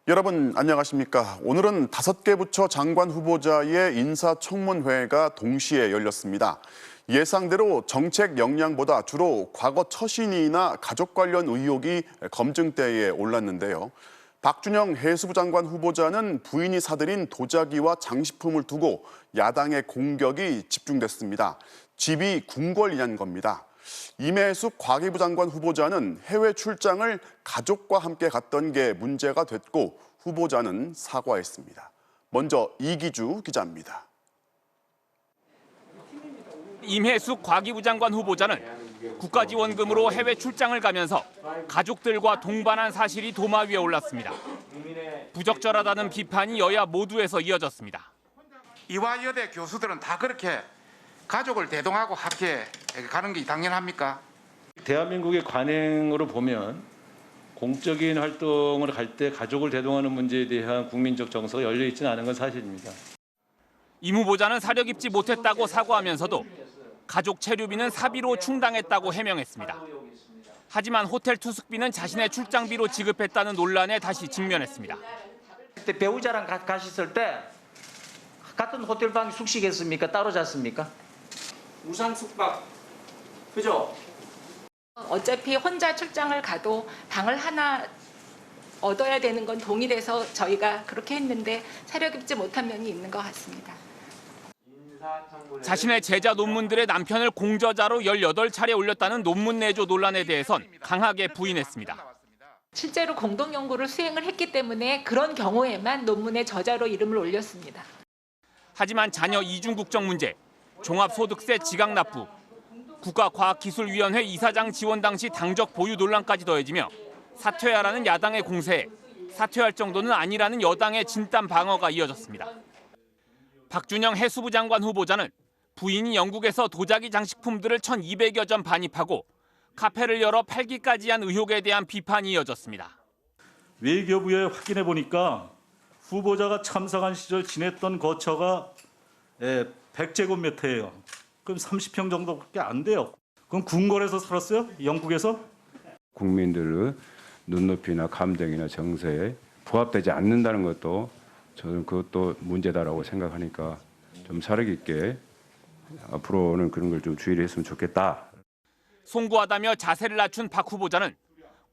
여러분 안녕하십니까? 오늘은 5개 부처 장관 후보자의 인사청문회가 동시에 열렸습니다. 예상대로 정책 역량보다 주로 과거 처신이나 가족 관련 의혹이 검증대에 올랐는데요. 박준영 해수부 장관 후보자는 부인이 사들인 도자기와 장식품을 두고 야당의 공격이 집중됐습니다. 집이 궁궐이냐는 겁니다. 임혜숙 과기부 장관 후보자는 해외 출장을 가족과 함께 갔던 게 문제가 됐고 후보자는 사과했습니다. 먼저 이기주 기자입니다. 임혜숙 과기부 장관 후보자는 국가지원금으로 해외 출장을 가면서 가족들과 동반한 사실이 도마 위에 올랐습니다. 부적절하다는 비판이 여야 모두에서 이어졌습니다. 이화여대 교수들은 다 그렇게 가족을 대동하고 학교에 가는 게 당연합니까? 대한민국의 관행으로 보면 공적인 활동을 갈 때 가족을 대동하는 문제에 대한 국민적 정서가 열려 있지는 않은 건 사실입니다. 임 후보자는 사려 깊지 못했다고 사과하면서도 가족 체류비는 사비로 충당했다고 해명했습니다. 하지만 호텔 투숙비는 자신의 출장비로 지급했다는 논란에 다시 직면했습니다. 그때 배우자랑 가셨을 때 같은 호텔방 숙식했습니까? 따로 잤습니까? 무상 숙박, 그죠? 어차피 혼자 출장을 가도 방을 하나 얻어야 되는 건 동일해서 저희가 그렇게 했는데 사려 깊지 못한 면이 있는 것 같습니다. 자신의 제자 논문들의 남편을 공저자로 18차례 올렸다는 논문 내조 논란에 대해선 강하게 부인했습니다. 실제로 공동 연구를 수행을 했기 때문에 그런 경우에만 논문의 저자로 이름을 올렸습니다. 하지만 자녀 이중 국적 문제, 종합소득세 지각 납부, 국가과학기술위원회 이사장 지원 당시 당적 보유 논란까지 더해지며 사퇴하라는 야당의 공세에 사퇴할 정도는 아니라는 여당의 진땀 방어가 이어졌습니다. 박준영 해수부 장관 후보자는 부인이 영국에서 도자기 장식품들을 1,200여 점 반입하고 카페를 열어 팔기까지 한 의혹에 대한 비판이 이어졌습니다. 외교부에 확인해 보니까 후보자가 참석한 시절 지냈던 거처가 100제곱미터예요. 그럼 30평 정도밖에 안 돼요. 그럼 궁궐에서 살았어요? 영국에서? 국민들의 눈높이나 감정이나 정서에 부합되지 않는다는 것도 저는 그것도 문제다라고 생각하니까 좀 사려 깊게 앞으로는 그런 걸 좀 주의를 했으면 좋겠다. 송구하다며 자세를 낮춘 박 후보자는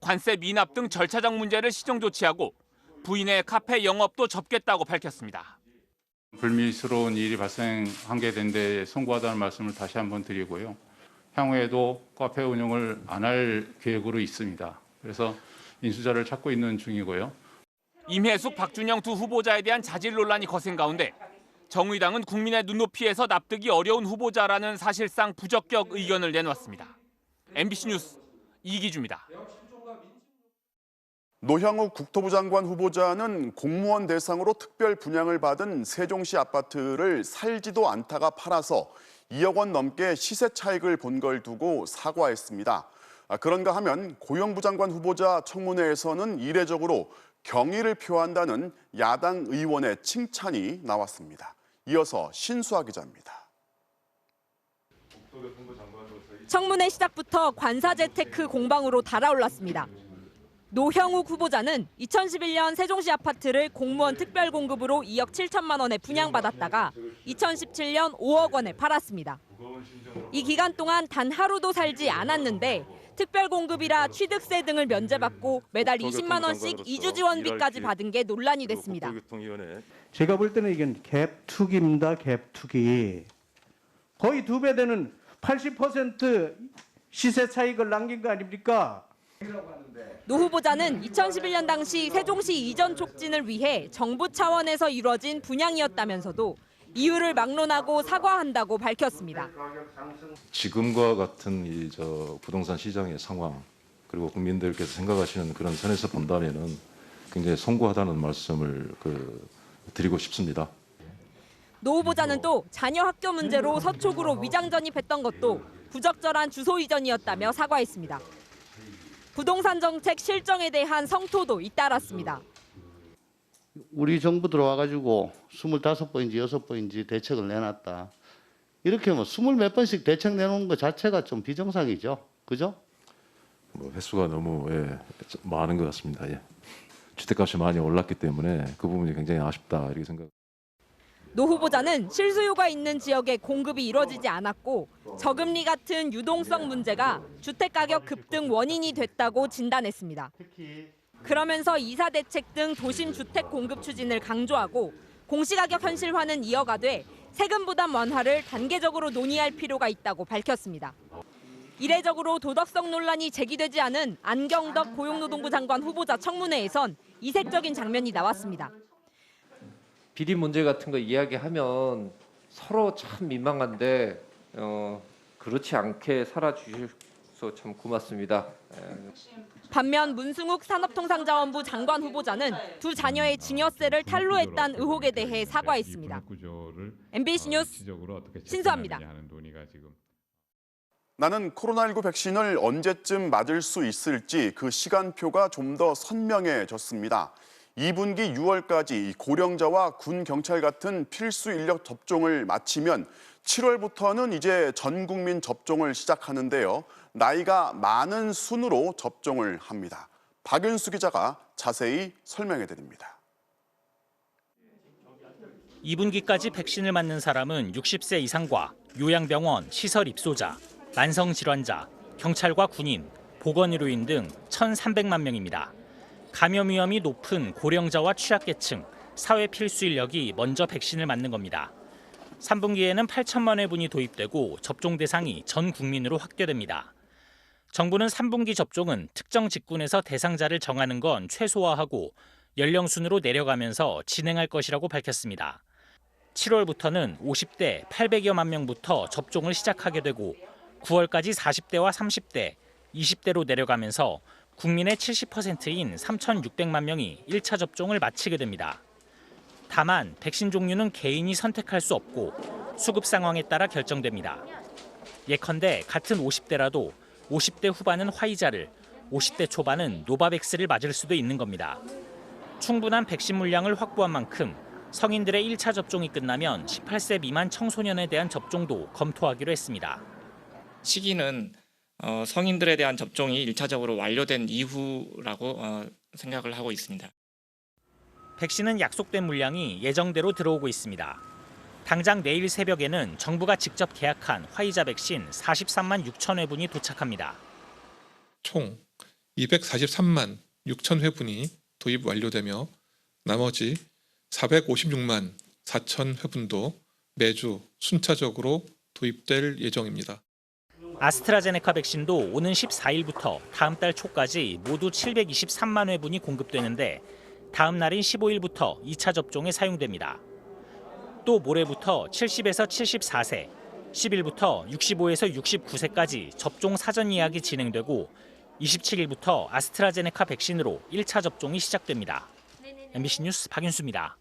관세 미납 등 절차적 문제를 시정 조치하고 부인의 카페 영업도 접겠다고 밝혔습니다. 불미스러운 일이 발생한 게 된 데 송구하다는 말씀을 다시 한번 드리고요. 향후에도 카페 운영을 안 할 계획으로 있습니다. 그래서 인수자를 찾고 있는 중이고요. 임혜숙, 박준영 두 후보자에 대한 자질 논란이 거센 가운데 정의당은 국민의 눈높이에서 납득이 어려운 후보자라는 사실상 부적격 의견을 내놨습니다. MBC 뉴스 이기주입니다. 노형욱 국토부 장관 후보자는 공무원 대상으로 특별 분양을 받은 세종시 아파트를 살지도 않다가 팔아서 2억 원 넘게 시세 차익을 본 걸 두고 사과했습니다. 그런가 하면 고용부 장관 후보자 청문회에서는 이례적으로 경의를 표한다는 야당 의원의 칭찬이 나왔습니다. 이어서 신수아 기자입니다. 청문회 시작부터 관사 재테크 공방으로 달아올랐습니다. 노형욱 후보자는 2011년 세종시 아파트를 공무원 특별 공급으로 2억 7천만 원에 분양받았다가 2017년 5억 원에 팔았습니다. 이 기간 동안 단 하루도 살지 않았는데 특별 공급이라 취득세 등을 면제받고 매달 20만 원씩 이주 지원비까지 받은 게 논란이 됐습니다. 제가 볼 때는 이건 갭투기입니다. 갭투기. 거의 2배 되는 80% 시세 차익을 남긴 거 아닙니까? 노 후보자는 2011년 당시 세종시 이전 촉진을 위해 정부 차원에서 이루어진 분양이었다면서도 이유를 막론하고 사과한다고 밝혔습니다. 지금과 같은 부동산 시장의 상황 그리고 국민들께서 생각하시는 그런 선에서 본다면은 굉장히 송구하다는 말씀을 드리고 싶습니다. 노 후보자는 또 자녀 학교 문제로 서초구로 위장 전입했던 것도 부적절한 주소 이전이었다며 사과했습니다. 부동산 정책 실정에 대한 성토도 잇따랐습니다. 우리 정부 들어와가지고 25번인지 6번인지 대책을 내놨다. 이렇게 뭐 20몇 번씩 대책 내놓는 것 자체가 좀 비정상이죠. 그죠? 횟수가 너무 많은 것 같습니다. 주택값이 많이 올랐기 때문에 그 부분이 굉장히 아쉽다 이렇게 생각합니다. 노 후보자는 실수요가 있는 지역에 공급이 이뤄지지 않았고 저금리 같은 유동성 문제가 주택가격 급등 원인이 됐다고 진단했습니다. 그러면서 이사 대책 등 도심 주택 공급 추진을 강조하고 공시가격 현실화는 이어가되 세금 부담 완화를 단계적으로 논의할 필요가 있다고 밝혔습니다. 이례적으로 도덕성 논란이 제기되지 않은 안경덕 고용노동부 장관 후보자 청문회에선 이색적인 장면이 나왔습니다. 비리 문제 같은 거 이야기하면 서로 참 민망한데 그렇지 않게 살아주셔서 참 고맙습니다. 반면 문승욱 산업통상자원부 장관 후보자는 두 자녀의 증여세를 탄로했다는 의혹에 대해 사과했습니다. MBC 뉴스 신수아입니다. 나는 코로나19 백신을 언제쯤 맞을 수 있을지 그 시간표가 좀 더 선명해졌습니다. 2분기 6월까지 고령자와 군 경찰 같은 필수 인력 접종을 마치면 7월부터는 이제 전 국민 접종을 시작하는데요. 나이가 많은 순으로 접종을 합니다. 박윤수 기자가 자세히 설명해 드립니다. 2분기까지 백신을 맞는 사람은 60세 이상과 요양병원, 시설 입소자, 만성질환자, 경찰과 군인, 보건의료인 등 1,300만 명입니다. 감염 위험이 높은 고령자와 취약계층, 사회 필수 인력이 먼저 백신을 맞는 겁니다. 3분기에는 8천만 회분이 도입되고 접종 대상이 전 국민으로 확대됩니다. 정부는 3분기 접종은 특정 직군에서 대상자를 정하는 건 최소화하고 연령 순으로 내려가면서 진행할 것이라고 밝혔습니다. 7월부터는 50대 800여만 명부터 접종을 시작하게 되고 9월까지 40대와 30대, 20대로 내려가면서 국민의 70%인 3,600만 명이 1차 접종을 마치게 됩니다. 다만 백신 종류는 개인이 선택할 수 없고 수급 상황에 따라 결정됩니다. 예컨대 같은 50대라도 50대 후반은 화이자를, 50대 초반은 노바백스를 맞을 수도 있는 겁니다. 충분한 백신 물량을 확보한 만큼 성인들의 1차 접종이 끝나면 18세 미만 청소년에 대한 접종도 검토하기로 했습니다. 시기는 성인들에 대한 접종이 1차적으로 완료된 이후라고 생각을 하고 있습니다. 백신은 약속된 물량이 예정대로 들어오고 있습니다. 당장 내일 새벽에는 정부가 직접 계약한 화이자 백신 43만 6천 회분이 도착합니다. 총 243만 6천 회분이 도입 완료되며 나머지 456만 4천 회분도 매주 순차적으로 도입될 예정입니다. 아스트라제네카 백신도 오는 14일부터 다음 달 초까지 모두 723만 회분이 공급되는데 다음 날인 15일부터 2차 접종에 사용됩니다. 또 모레부터 70에서 74세, 10일부터 65에서 69세까지 접종 사전 예약이 진행되고 27일부터 아스트라제네카 백신으로 1차 접종이 시작됩니다. MBC 뉴스 박윤수입니다.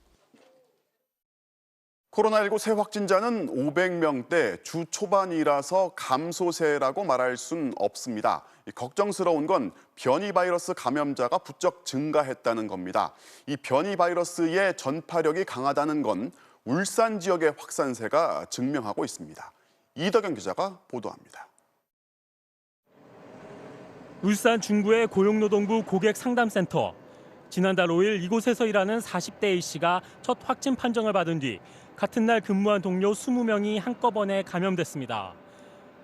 코로나19 새 확진자는 500명대 주 초반이라서 감소세라고 말할 순 없습니다. 걱정스러운 건 변이 바이러스 감염자가 부쩍 증가했다는 겁니다. 이 변이 바이러스의 전파력이 강하다는 건 울산 지역의 확산세가 증명하고 있습니다. 이덕영 기자가 보도합니다. 울산 중구의 고용노동부 고객상담센터. 지난달 5일 이곳에서 일하는 40대 A씨가 첫 확진 판정을 받은 뒤 같은 날 근무한 동료 20명이 한꺼번에 감염됐습니다.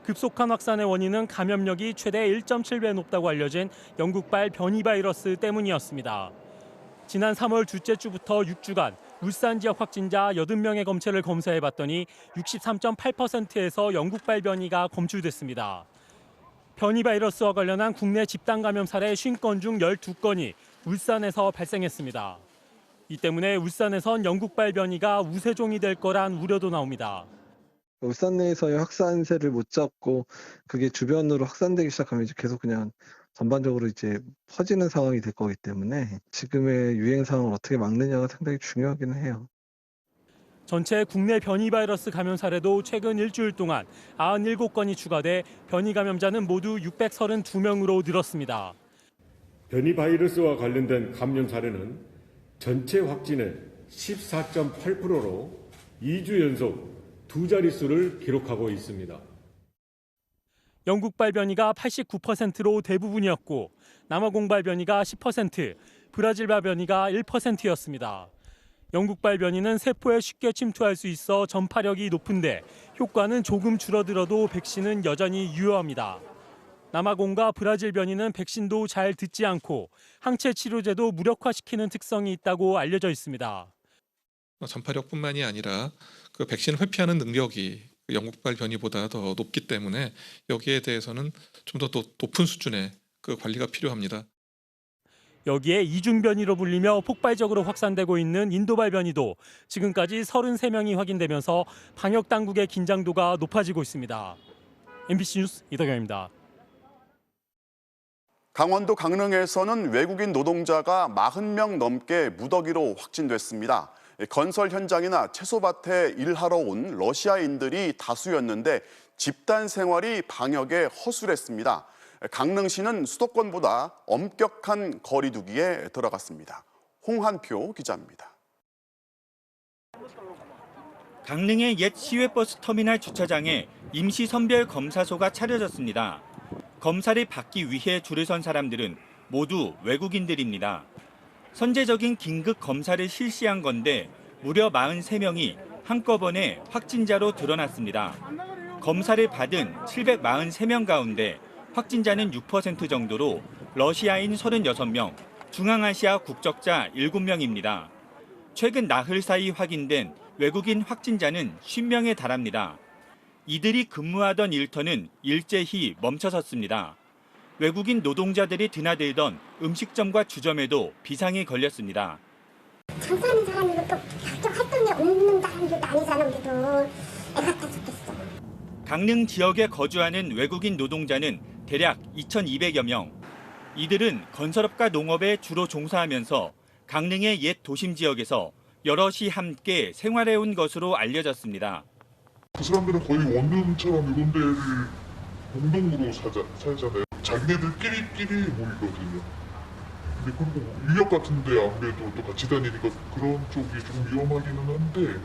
급속한 확산의 원인은 감염력이 최대 1.7배 높다고 알려진 영국발 변이 바이러스 때문이었습니다. 지난 3월 둘째 주부터 6주간 울산 지역 확진자 80명의 검체를 검사해봤더니 63.8%에서 영국발 변이가 검출됐습니다. 변이 바이러스와 관련한 국내 집단 감염 사례 50건 중 12건이 울산에서 발생했습니다. 이 때문에 울산에선 영국발 변이가 우세종이 될 거란 우려도 나옵니다. 울산 내에서의 확산세를 못 잡고 그게 주변으로 확산되기 시작하면 이제 계속 그냥 전반적으로 이제 퍼지는 상황이 될 거기 때문에 지금의 유행 상황을 어떻게 막느냐가 상당히 중요하긴 해요. 전체 국내 변이 바이러스 감염 사례도 최근 일주일 동안 97건이 추가돼 변이 감염자는 모두 632명으로 늘었습니다. 변이 바이러스와 관련된 감염 사례는 전체 확진의 14.8%로 2주 연속 두 자릿수를 기록하고 있습니다. 영국발 변이가 89%로 대부분이었고 남아공발 변이가 10%, 브라질발 변이가 1%였습니다. 영국발 변이는 세포에 쉽게 침투할 수 있어 전파력이 높은데 효과는 조금 줄어들어도 백신은 여전히 유효합니다. 남아공과 브라질 변이는 백신도 잘 듣지 않고 항체 치료제도 무력화시키는 특성이 있다고 알려져 있습니다. 전파력뿐만이 아니라 그 백신을 회피하는 능력이 영국발 변이보다 더 높기 때문에 여기에 대해서는 좀 더 높은 수준의 그 관리가 필요합니다. 여기에 이중 변이로 불리며 폭발적으로 확산되고 있는 인도발 변이도 지금까지 33명이 확인되면서 방역 당국의 긴장도가 높아지고 있습니다. MBC 뉴스 이덕영입니다. 강원도 강릉에서는 외국인 노동자가 40명 넘게 무더기로 확진됐습니다. 건설 현장이나 채소밭에 일하러 온 러시아인들이 다수였는데 집단 생활이 방역에 허술했습니다. 강릉시는 수도권보다 엄격한 거리 두기에 들어갔습니다. 홍한표 기자입니다. 강릉의 옛 시외버스 터미널 주차장에 임시 선별 검사소가 차려졌습니다. 검사를 받기 위해 줄을 선 사람들은 모두 외국인들입니다. 선제적인 긴급 검사를 실시한 건데 무려 43명이 한꺼번에 확진자로 드러났습니다. 검사를 받은 743명 가운데 확진자는 6% 정도로 러시아인 36명, 중앙아시아 국적자 7명입니다. 최근 나흘 사이 확인된 외국인 확진자는 50명에 달합니다. 이들이 근무하던 일터는 일제히 멈춰섰습니다. 외국인 노동자들이 드나들던 음식점과 주점에도 비상이 걸렸습니다. 장사하는 사람이고 또 각종 활동에 없는 사람들도 아니잖아. 우리도 애가 다 죽겠어. 강릉 지역에 거주하는 외국인 노동자는 대략 2,200여 명. 이들은 건설업과 농업에 주로 종사하면서 강릉의 옛 도심 지역에서 여럿이 함께 생활해온 것으로 알려졌습니다. 그 사람들은 거의 원룸처럼 이런 데를 공동으로 살잖아요. 자기네들끼리 모이거든요. 근데 그리고 유역 같은데 아무래도 또 같이 다니니까 그런 쪽이 좀 위험하기는 한데.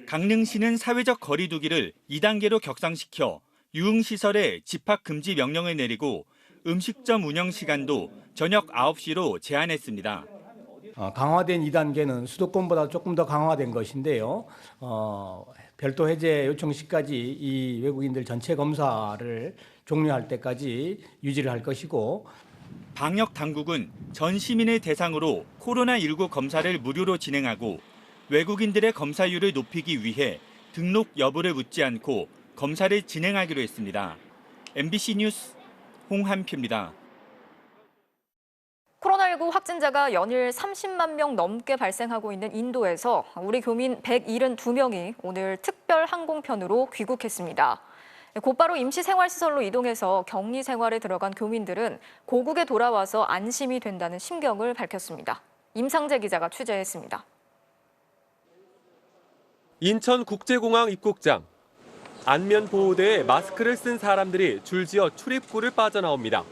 강릉시는 사회적 거리 두기를 2단계로 격상시켜 유흥시설에 집합 금지 명령을 내리고 음식점 운영 시간도 저녁 9시로 제한했습니다. 강화된 2단계는 수도권보다 조금 더 강화된 것인데요. 별도 해제 요청 시까지 이 외국인들 전체 검사를 종료할 때까지 유지를 할 것이고, 방역 당국은 전 시민을 대상으로 코로나19 검사를 무료로 진행하고 외국인들의 검사율을 높이기 위해 등록 여부를 묻지 않고 검사를 진행하기로 했습니다. MBC 뉴스 홍한표입니다. 코로나19 확진자가 연일 30만 명 넘게 발생하고 있는 인도에서 우리 교민 172명이 오늘 특별 항공편으로 귀국했습니다. 곧바로 임시생활시설로 이동해서 격리 생활에 들어간 교민들은 고국에 돌아와서 안심이 된다는 심경을 밝혔습니다. 임상재 기자가 취재했습니다. 인천국제공항 입국장. 안면 보호대에 마스크를 쓴 사람들이 줄지어 출입구를 빠져나옵니다.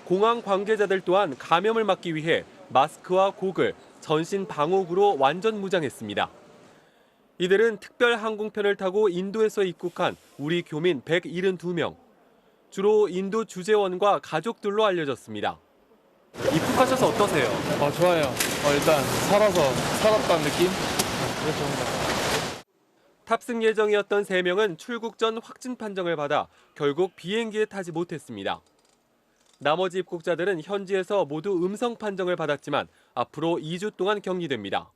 공항 관계자들 또한 감염을 막기 위해 마스크와 고글, 전신 방호구로 완전 무장했습니다. 이들은 특별 항공편을 타고 인도에서 입국한 우리 교민 172명. 주로 인도 주재원과 가족들로 알려졌습니다. 입국하셔서 어떠세요? 좋아요. 일단 살았다는 느낌? 그렇습니다. 탑승 예정이었던 3명은 출국 전 확진 판정을 받아 결국 비행기에 타지 못했습니다. 나머지 입국자들은 현지에서 모두 음성 판정을 받았지만 앞으로 2주 동안 격리됩니다.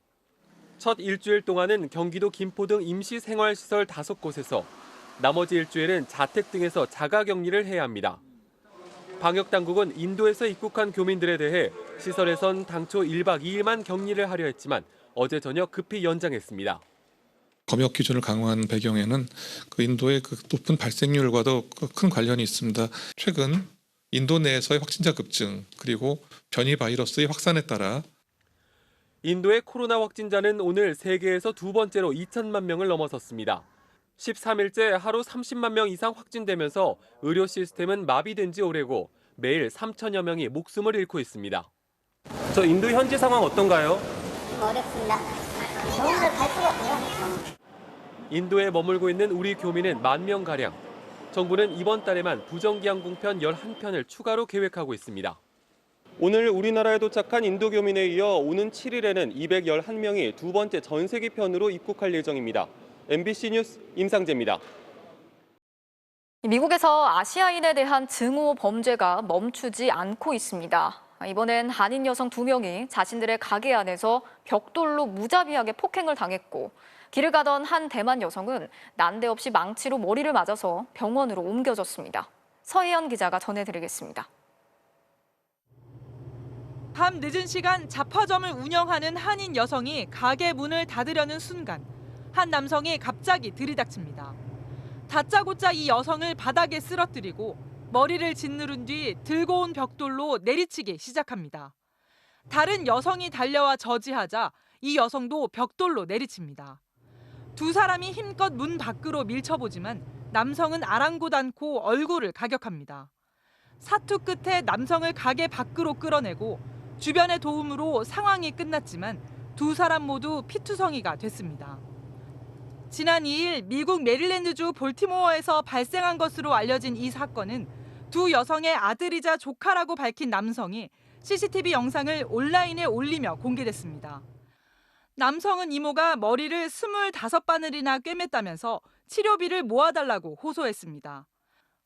첫 일주일 동안은 경기도 김포 등 임시생활시설 5곳에서, 나머지 일주일은 자택 등에서 자가격리를 해야 합니다. 방역당국은 인도에서 입국한 교민들에 대해 시설에선 당초 1박 2일만 격리를 하려 했지만 어제 저녁 급히 연장했습니다. 검역 기준을 강화한 배경에는 그 인도의 그 높은 발생률과도 큰 관련이 있습니다. 최근 인도 내에서의 확진자 급증, 그리고 변이 바이러스의 확산에 따라 인도의 코로나 확진자는 오늘 세계에서 두 번째로 2천만 명을 넘어섰습니다. 13일째 하루 30만 명 이상 확진되면서 의료 시스템은 마비된 지 오래고 매일 3천여 명이 목숨을 잃고 있습니다. 저 인도 현지 상황 어떤가요? 어렵습니다. 병원을 갈 수가 없어요. 인도에 머물고 있는 우리 교민은 10,000명가량. 정부는 이번 달에만 부정기 항공편 11편을 추가로 계획하고 있습니다. 오늘 우리나라에 도착한 인도 교민에 이어 오는 7일에는 211명이 두 번째 전세기 편으로 입국할 예정입니다. MBC 뉴스 임상재입니다. 미국에서 아시아인에 대한 증오 범죄가 멈추지 않고 있습니다. 이번엔 한인 여성 2명이 자신들의 가게 안에서 벽돌로 무자비하게 폭행을 당했고, 길을 가던 한 대만 여성은 난데없이 망치로 머리를 맞아서 병원으로 옮겨졌습니다. 서희연 기자가 전해드리겠습니다. 밤 늦은 시간 잡화점을 운영하는 한인 여성이 가게 문을 닫으려는 순간 한 남성이 갑자기 들이닥칩니다. 다짜고짜 이 여성을 바닥에 쓰러뜨리고 머리를 짓누른 뒤 들고 온 벽돌로 내리치기 시작합니다. 다른 여성이 달려와 저지하자 이 여성도 벽돌로 내리칩니다. 두 사람이 힘껏 문 밖으로 밀쳐보지만 남성은 아랑곳 않고 얼굴을 가격합니다. 사투 끝에 남성을 가게 밖으로 끌어내고 주변의 도움으로 상황이 끝났지만 두 사람 모두 피투성이가 됐습니다. 지난 2일 미국 메릴랜드주 볼티모어에서 발생한 것으로 알려진 이 사건은 두 여성의 아들이자 조카라고 밝힌 남성이 CCTV 영상을 온라인에 올리며 공개됐습니다. 남성은 이모가 머리를 25바늘이나 꿰맸다면서 치료비를 모아달라고 호소했습니다.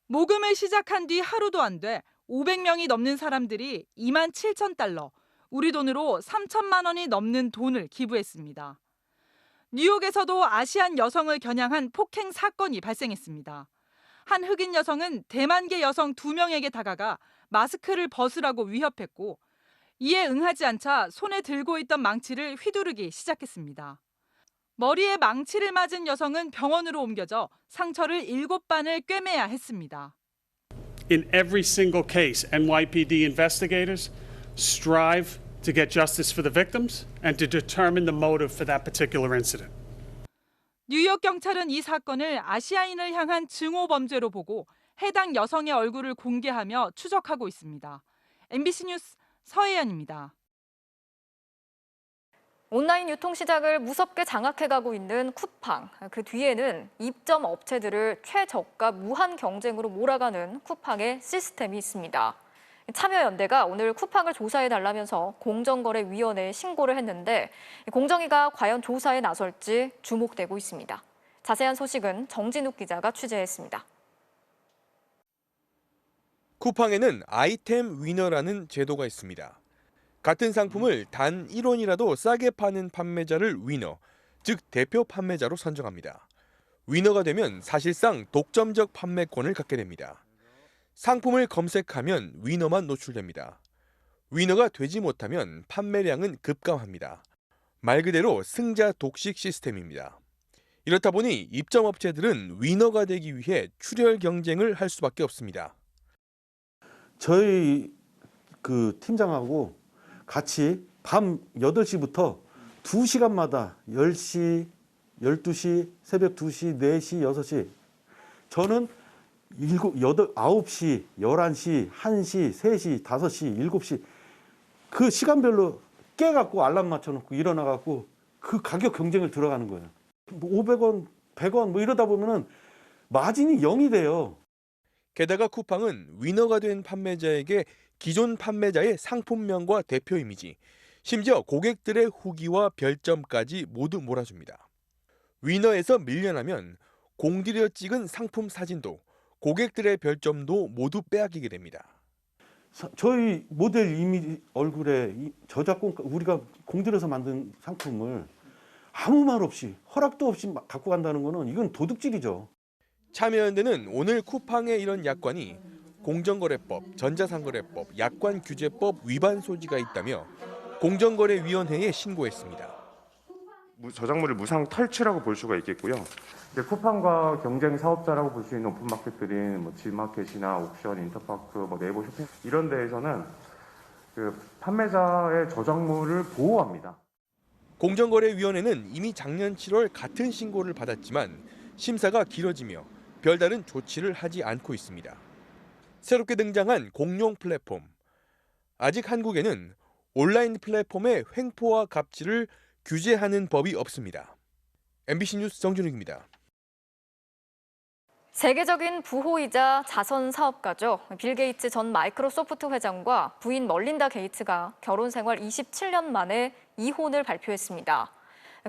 모금을 시작한 뒤 하루도 안 돼 500명이 넘는 사람들이 27,000달러, 우리 돈으로 3천만 원이 넘는 돈을 기부했습니다. 뉴욕에서도 아시안 여성을 겨냥한 폭행 사건이 발생했습니다. 한 흑인 여성은 대만계 여성 2명에게 다가가 마스크를 벗으라고 위협했고, 이에 응하지 않자 손에 들고 있던 망치를 휘두르기 시작했습니다. 머리에 망치를 맞은 여성은 병원으로 옮겨져 상처를 7반을 꿰매야 했습니다. In every single case, NYPD investigators strive to get justice for the victims and to determine the motive for that particular incident. 뉴욕 경찰은 이 사건을 아시아인을 향한 증오 범죄로 보고 해당 여성의 얼굴을 공개하며 추적하고 있습니다. MBC 뉴스 서혜연입니다. 온라인 유통시장을 무섭게 장악해가고 있는 쿠팡. 그 뒤에는 입점 업체들을 최저가 무한 경쟁으로 몰아가는 쿠팡의 시스템이 있습니다. 참여연대가 오늘 쿠팡을 조사해달라면서 공정거래위원회에 신고를 했는데 공정위가 과연 조사에 나설지 주목되고 있습니다. 자세한 소식은 정진욱 기자가 취재했습니다. 쿠팡에는 아이템 위너라는 제도가 있습니다. 같은 상품을 단 1원이라도 싸게 파는 판매자를 위너, 즉 대표 판매자로 선정합니다. 위너가 되면 사실상 독점적 판매권을 갖게 됩니다. 상품을 검색하면 위너만 노출됩니다. 위너가 되지 못하면 판매량은 급감합니다. 말 그대로 승자 독식 시스템입니다. 이렇다 보니 입점업체들은 위너가 되기 위해 출혈 경쟁을 할 수밖에 없습니다. 저희 팀장하고 같이 밤 8시부터 2시간마다 10시, 12시, 새벽 2시, 4시, 6시 저는 9시, 11시, 1시, 3시, 5시, 7시 그 시간별로 깨갖고 알람 맞춰놓고 일어나갖고 그 가격 경쟁을 들어가는 거예요. 500원, 100원 뭐 이러다 보면은 마진이 0이 돼요. 게다가 쿠팡은 위너가 된 판매자에게 기존 판매자의 상품명과 대표 이미지, 심지어 고객들의 후기와 별점까지 모두 몰아줍니다. 위너에서 밀려나면 공들여 찍은 상품 사진도 고객들의 별점도 모두 빼앗기게 됩니다. 저희 모델 이미지 얼굴에 저작권 우리가 공들여서 만든 상품을 아무 말 없이 허락도 없이 갖고 간다는 거는 이건 도둑질이죠. 참여연대는 오늘 쿠팡의 이런 약관이 공정거래법, 전자상거래법, 약관규제법 위반 소지가 있다며 공정거래위원회에 신고했습니다. 저작물을 무상 탈취라고 볼 수가 있겠고요. 쿠팡과 경쟁 사업자라고 볼 수 있는 오픈마켓들인 G마켓이나 옥션, 인터파크, 네이버 쇼핑 이런 데에서는 판매자의 저작물을 보호합니다. 공정거래위원회는 이미 작년 7월 같은 신고를 받았지만 심사가 길어지며 별다른 조치를 하지 않고 있습니다. 새롭게 등장한 공룡 플랫폼. 아직 한국에는 온라인 플랫폼의 횡포와 갑질을 규제하는 법이 없습니다. MBC 뉴스 정준욱입니다. 세계적인 부호이자 자선 사업가죠. 빌 게이츠 전 마이크로소프트 회장과 부인 멀린다 게이츠가 결혼 생활 27년 만에 이혼을 발표했습니다.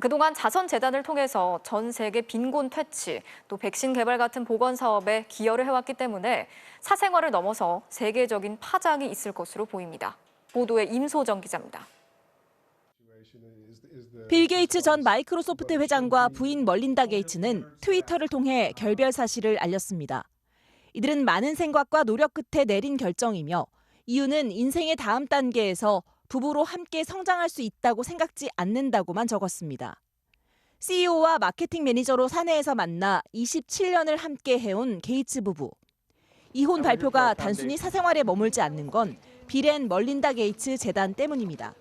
그동안 자선재단을 통해서 전 세계 빈곤 퇴치, 또 백신 개발 같은 보건 사업에 기여를 해왔기 때문에 사생활을 넘어서 세계적인 파장이 있을 것으로 보입니다. 보도에 임소정 기자입니다. 빌 게이츠 전 마이크로소프트 회장과 부인 멀린다 게이츠는 트위터를 통해 결별 사실을 알렸습니다. 이들은 많은 생각과 노력 끝에 내린 결정이며 이유는 인생의 다음 단계에서 부부로 함께 성장할 수 있다고 생각지 않는다고만 적었습니다. CEO와 마케팅 매니저로 사내에서 만나 27년을 함께 해온 게이츠 부부. 이혼 발표가 단순히 사생활에 머물지 않는 건 빌 앤 멀린다 게이츠 재단 때문입니다.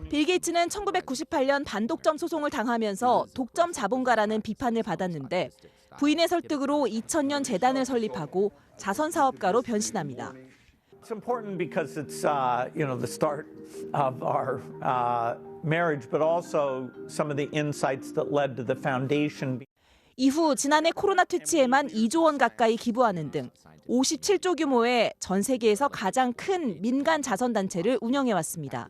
빌 게이츠는 1998년 반독점 소송을 당하면서 독점 자본가라는 비판을 받았는데 부인의 설득으로 2000년 재단을 설립하고 자선 사업가로 변신합니다. It's important because it's the start of our marriage, but also some of the insights that led to the foundation. 이후 지난해 코로나 퇴치에만 2조 원 가까이 기부하는 등 57조 규모의 전 세계에서 가장 큰 민간 자선 단체를 운영해 왔습니다.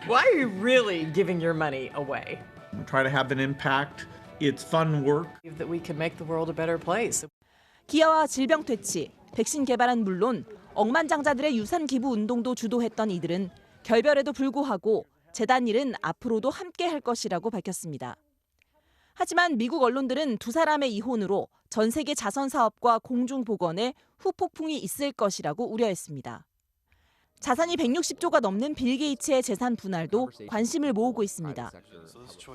Why are you really giving your money away? Try to have an impact. It's fun work. That we can make the world a better place. 기아와 질병 퇴치, 백신 개발은 물론 억만장자들의 유산 기부 운동도 주도했던 이들은 결별에도 불구하고 재단 일은 앞으로도 함께 할 것이라고 밝혔습니다. 하지만 미국 언론들은 두 사람의 이혼으로 전 세계 자선 사업과 공중 보건에 후폭풍이 있을 것이라고 우려했습니다. 자산이 160조가 넘는 빌 게이츠의 재산 분할도 관심을 모으고 있습니다.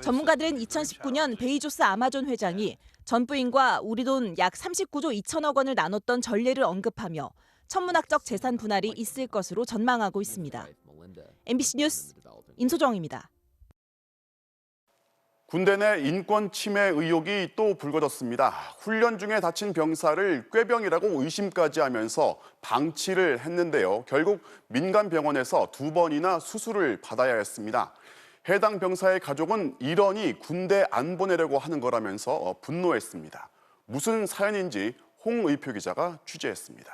전문가들은 2019년 베이조스 아마존 회장이 전 부인과 우리 돈 약 39조 2천억 원을 나눴던 전례를 언급하며 천문학적 재산 분할이 있을 것으로 전망하고 있습니다. MBC 뉴스 임소정입니다. 군대 내 인권 침해 의혹이 또 불거졌습니다. 훈련 중에 다친 병사를 꾀병이라고 의심까지 하면서 방치를 했는데요. 결국 민간 병원에서 2번이나 수술을 받아야 했습니다. 해당 병사의 가족은 일언이 군대 안 보내려고 하는 거라면서 분노했습니다. 무슨 사연인지 홍의표 기자가 취재했습니다.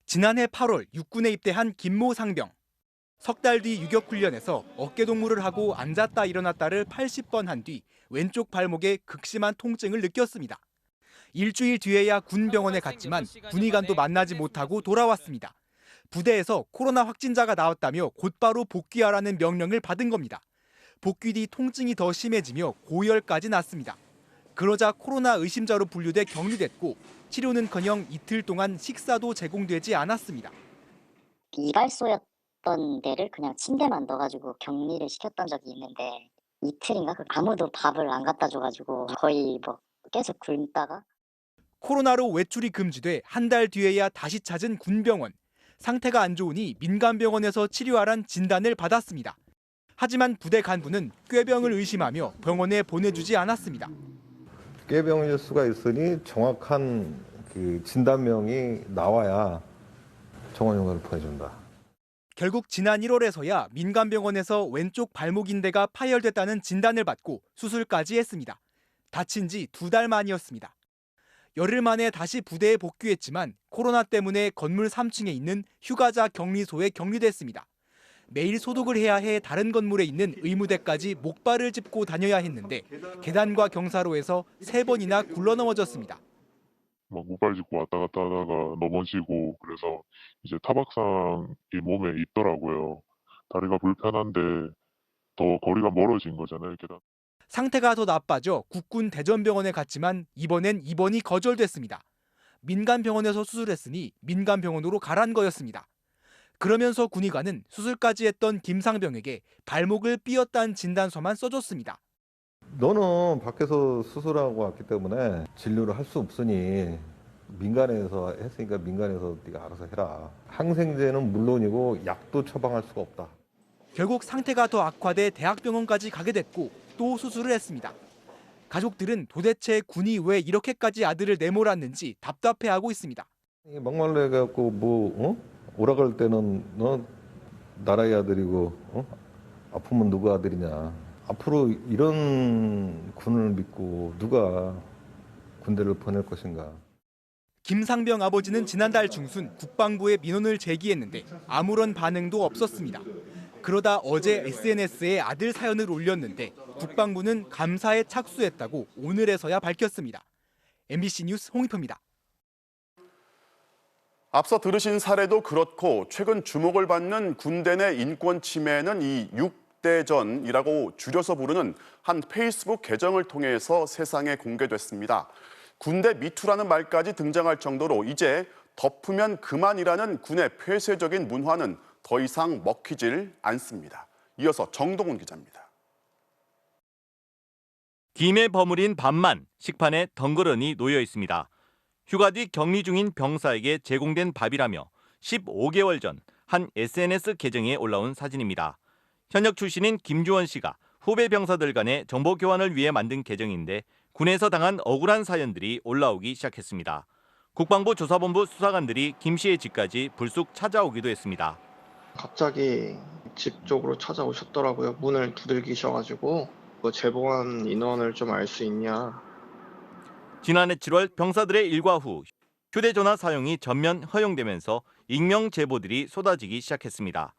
지난해 8월 육군에 입대한 김모 상병. 석 달 뒤 유격훈련에서 어깨동무를 하고 앉았다 일어났다를 80번 한 뒤 왼쪽 발목에 극심한 통증을 느꼈습니다. 일주일 뒤에야 군병원에 갔지만 군의관도 만나지 못하고 돌아왔습니다. 부대에서 코로나 확진자가 나왔다며 곧바로 복귀하라는 명령을 받은 겁니다. 복귀 뒤 통증이 더 심해지며 고열까지 났습니다. 그러자 코로나 의심자로 분류돼 격리됐고 치료는커녕 이틀 동안 식사도 제공되지 않았습니다. 이발소였던 데를 그냥 침대만 넣어가지고 격리를 시켰던 적이 있는데 이틀인가 아무도 밥을 안 갖다 줘가지고 거의 계속 굶다가 코로나로 외출이 금지돼 한 달 뒤에야 다시 찾은 군병원. 상태가 안 좋으니 민간병원에서 치료하란 진단을 받았습니다. 하지만 부대 간부는 꾀병을 의심하며 병원에 보내주지 않았습니다. 꾀병일 수가 있으니 정확한 진단명이 나와야 정원용을 보내준다. 결국 지난 1월에서야 민간병원에서 왼쪽 발목 인대가 파열됐다는 진단을 받고 수술까지 했습니다. 다친 지 2달 만이었습니다. 열흘 만에 다시 부대에 복귀했지만 코로나 때문에 건물 3층에 있는 휴가자 격리소에 격리됐습니다. 매일 소독을 해야 해 다른 건물에 있는 의무대까지 목발을 짚고 다녀야 했는데 계단과 경사로에서 3번이나 굴러넘어졌습니다. 목발 짚고 왔다 갔다 하다가 넘어지고 그래서 이제 타박상이 몸에 있더라고요. 다리가 불편한데 더 거리가 멀어진 거잖아요. 계단. 상태가 더 나빠져 국군 대전병원에 갔지만 이번엔 입원이 거절됐습니다. 민간병원에서 수술했으니 민간병원으로 가란 거였습니다. 그러면서 군의관은 수술까지 했던 김상병에게 발목을 삐었다는 진단서만 써줬습니다. 너는 밖에서 수술하고 왔기 때문에 진료를 할 수 없으니 민간에서 했으니까 민간에서 네가 알아서 해라. 항생제는 물론이고 약도 처방할 수가 없다. 결국 상태가 더 악화돼 대학병원까지 가게 됐고 또 수술을 했습니다. 가족들은 도대체 군이 왜 이렇게까지 아들을 내몰았는지 답답해하고 있습니다. 막말로 해갖고 오라갈 때는 너 나라의 아들이고 아프면 누구 아들이냐. 앞으로 이런 군을 믿고 누가 군대를 보낼 것인가. 김상병 아버지는 지난달 중순 국방부에 민원을 제기했는데 아무런 반응도 없었습니다. 그러다 어제 SNS에 아들 사연을 올렸는데 국방부는 감사에 착수했다고 오늘에서야 밝혔습니다. MBC 뉴스 홍익표입니다. 앞서 들으신 사례도 그렇고 최근 주목을 받는 군대 내 인권 침해는 이 6대전이라고 줄여서 부르는 한 페이스북 계정을 통해서 세상에 공개됐습니다. 군대 미투라는 말까지 등장할 정도로 이제 덮으면 그만이라는 군의 폐쇄적인 문화는 더 이상 먹히질 않습니다. 이어서 정동훈 기자입니다. 김에 버무린 밥만 식판에 덩그러니 놓여 있습니다. 휴가 뒤 격리 중인 병사에게 제공된 밥이라며 15개월 전 한 SNS 계정에 올라온 사진입니다. 현역 출신인 김주원 씨가 후배 병사들 간의 정보 교환을 위해 만든 계정인데 군에서 당한 억울한 사연들이 올라오기 시작했습니다. 국방부 조사본부 수사관들이 김 씨의 집까지 불쑥 찾아오기도 했습니다. 갑자기 집 쪽으로 찾아오셨더라고요. 문을 두들기셔가지고 재봉한 인원을 좀 알 수 있냐. 지난해 7월 병사들의 일과 후 휴대전화 사용이 전면 허용되면서 익명 제보들이 쏟아지기 시작했습니다.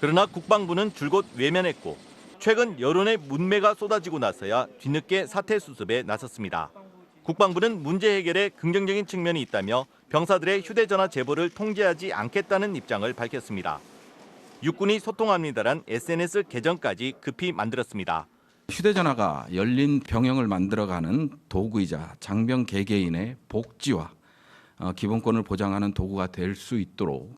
그러나 국방부는 줄곧 외면했고 최근 여론의 문매가 쏟아지고 나서야 뒤늦게 사태 수습에 나섰습니다. 국방부는 문제 해결에 긍정적인 측면이 있다며 병사들의 휴대전화 제보를 통제하지 않겠다는 입장을 밝혔습니다. 육군이 소통합니다란 SNS 계정까지 급히 만들었습니다. 휴대전화가 열린 병영을 만들어가는 도구이자 장병 개개인의 복지와 기본권을 보장하는 도구가 될 수 있도록.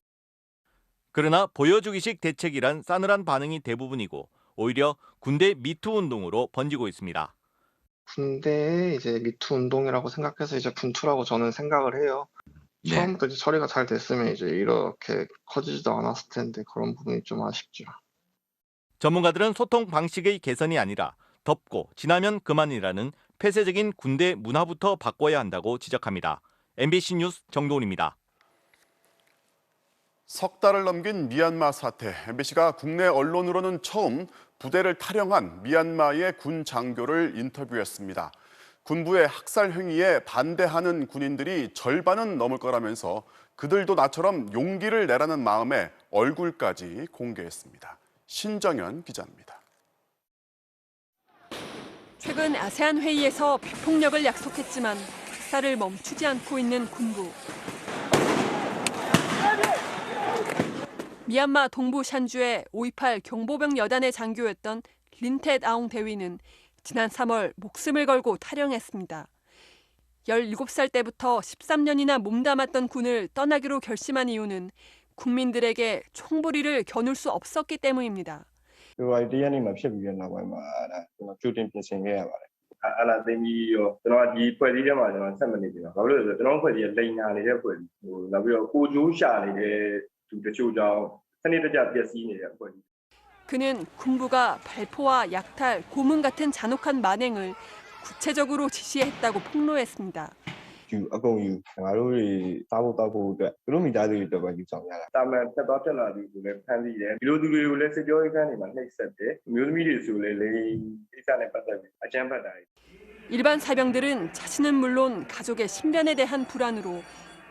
그러나 보여주기식 대책이란 싸늘한 반응이 대부분이고 오히려 군대 미투 운동으로 번지고 있습니다. 군대에 이제 미투 운동이라고 생각해서 이제 분투라고 저는 생각을 해요. 네. 처음부터 이제 처리가 잘 됐으면 이제 이렇게 커지지도 않았을 텐데 그런 부분이 좀 아쉽죠. 전문가들은 소통 방식의 개선이 아니라 덮고 지나면 그만이라는 폐쇄적인 군대 문화부터 바꿔야 한다고 지적합니다. MBC 뉴스 정도훈입니다. 석 달을 넘긴 미얀마 사태. MBC가 국내 언론으로는 처음 부대를 탈영한 미얀마의 군 장교를 인터뷰했습니다. 군부의 학살 행위에 반대하는 군인들이 절반은 넘을 거라면서 그들도 나처럼 용기를 내라는 마음에 얼굴까지 공개했습니다. 신정현 기자입니다. 최근 아세안 회의에서 비폭력을 약속했지만 학살을 멈추지 않고 있는 군부. 미얀마 동부 샨주의 528 경보병 여단의 장교였던 린텟 아웅 대위는 지난 3월 목숨을 걸고 탈영했습니다. 17살 때부터 13년이나 몸담았던 군을 떠나기로 결심한 이유는 국민들에게 총부리를 겨눌 수 없었기 때문입니다. 그는 군부가 발포와 약탈, 고문 같은 잔혹한 만행을 구체적으로 지시했다고 폭로했습니다. 일반 사병들은 자신은 물론 가족의 신변에 대한 불안으로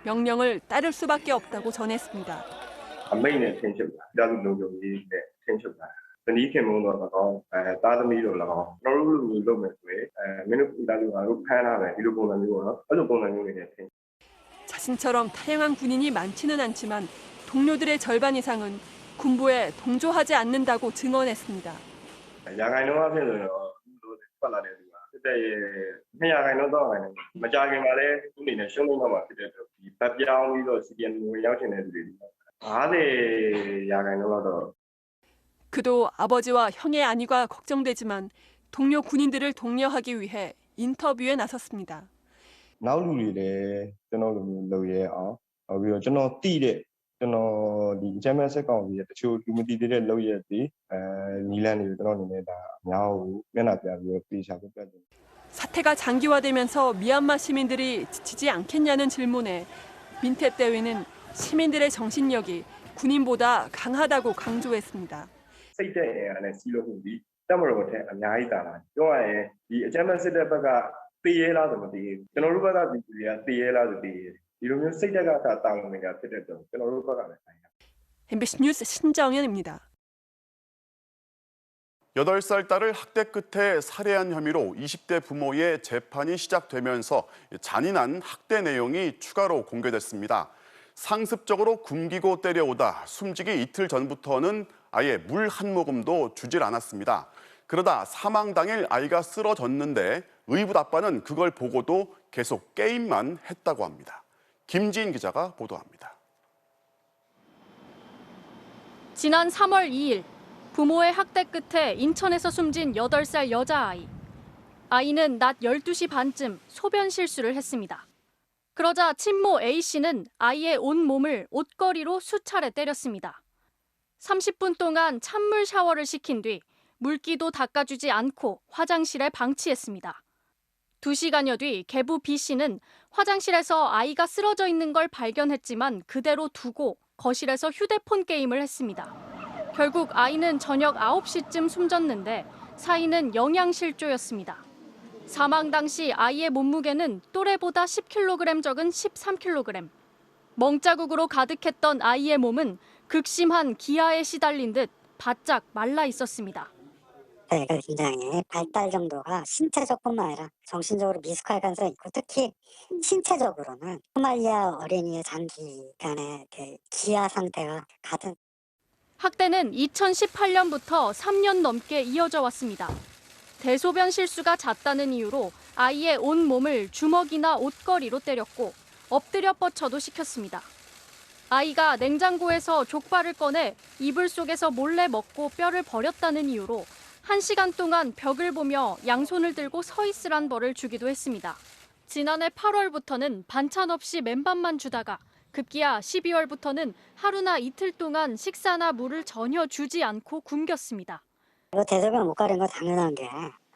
명령을 따를 수밖에 없다고 전했습니다. 자신처럼 탈영한 군인이 많지는 않지만 동료들의 절반 이상은 군부에 동조하지 않는다고 증언했습니다. 그도 아버지와 형의 안위가 걱정되지만 동료 군인들을 독려하기 위해 인터뷰에 나섰습니다. 사태가 장기화되면서 미얀마 시민들이 지치지 않겠냐는 질문에 린텟 대위는 시민들의 정신력이 군인보다 강하다고 강조했습니다. သိရဲလားဆိုမသိဘူးကျွန်တော်တို့ဘက်ကဒီတွေကသိရဲလားဆိုသိရဲဒီလိုမျိုးစိတ်ဓာတ်ကတာဝန်တွေကဖြစ်တဲ့တော့ကျွန်တော်တို့ဘက်ကလည်းဆိုင်တာ MBC 뉴스 신정현입니다. 8살 딸을 학대 끝에 살해한 혐의로 20대 부모의 재판이 시작되면서 잔인한 학대 내용이 추가로 공개됐습니다. 상습적으로 굶기고 때려오다 숨지기 이틀 전부터는 아예 물 한 모금도 주질 않았습니다. 그러다 사망 당일 아이가 쓰러졌는데 의붓 아빠는 그걸 보고도 계속 게임만 했다고 합니다. 김지인 기자가 보도합니다. 지난 3월 2일 부모의 학대 끝에 인천에서 숨진 8살 여자아이. 아이는 낮 12시 반쯤 소변 실수를 했습니다. 그러자 친모 A씨는 아이의 온 몸을 옷걸이로 수차례 때렸습니다. 30분 동안 찬물 샤워를 시킨 뒤 물기도 닦아주지 않고 화장실에 방치했습니다. 2시간여 뒤 계부 B씨는 화장실에서 아이가 쓰러져 있는 걸 발견했지만 그대로 두고 거실에서 휴대폰 게임을 했습니다. 결국 아이는 저녁 9시쯤 숨졌는데 사인은 영양실조였습니다. 사망 당시 아이의 몸무게는 또래보다 10kg 적은 13kg. 멍자국으로 가득했던 아이의 몸은 극심한 기아에 시달린 듯 바짝 말라 있었습니다. 뇌가 굉장히 발달 정도가 신체적뿐만 아니라 정신적으로 미숙할 가능성이 있고 특히 신체적으로는 소말리아 어린이의 장기간의 기아 상태가 가득. 학대는 2018년부터 3년 넘게 이어져 왔습니다. 대소변 실수가 잦다는 이유로 아이의 온 몸을 주먹이나 옷걸이로 때렸고 엎드려 뻗쳐도 시켰습니다. 아이가 냉장고에서 족발을 꺼내 이불 속에서 몰래 먹고 뼈를 버렸다는 이유로 1시간 동안 벽을 보며 양손을 들고 서 있으란 벌을 주기도 했습니다. 지난해 8월부터는 반찬 없이 맨밥만 주다가 급기야 12월부터는 하루나 이틀 동안 식사나 물을 전혀 주지 않고 굶겼습니다. 대소변 못 가린 건 당연한 게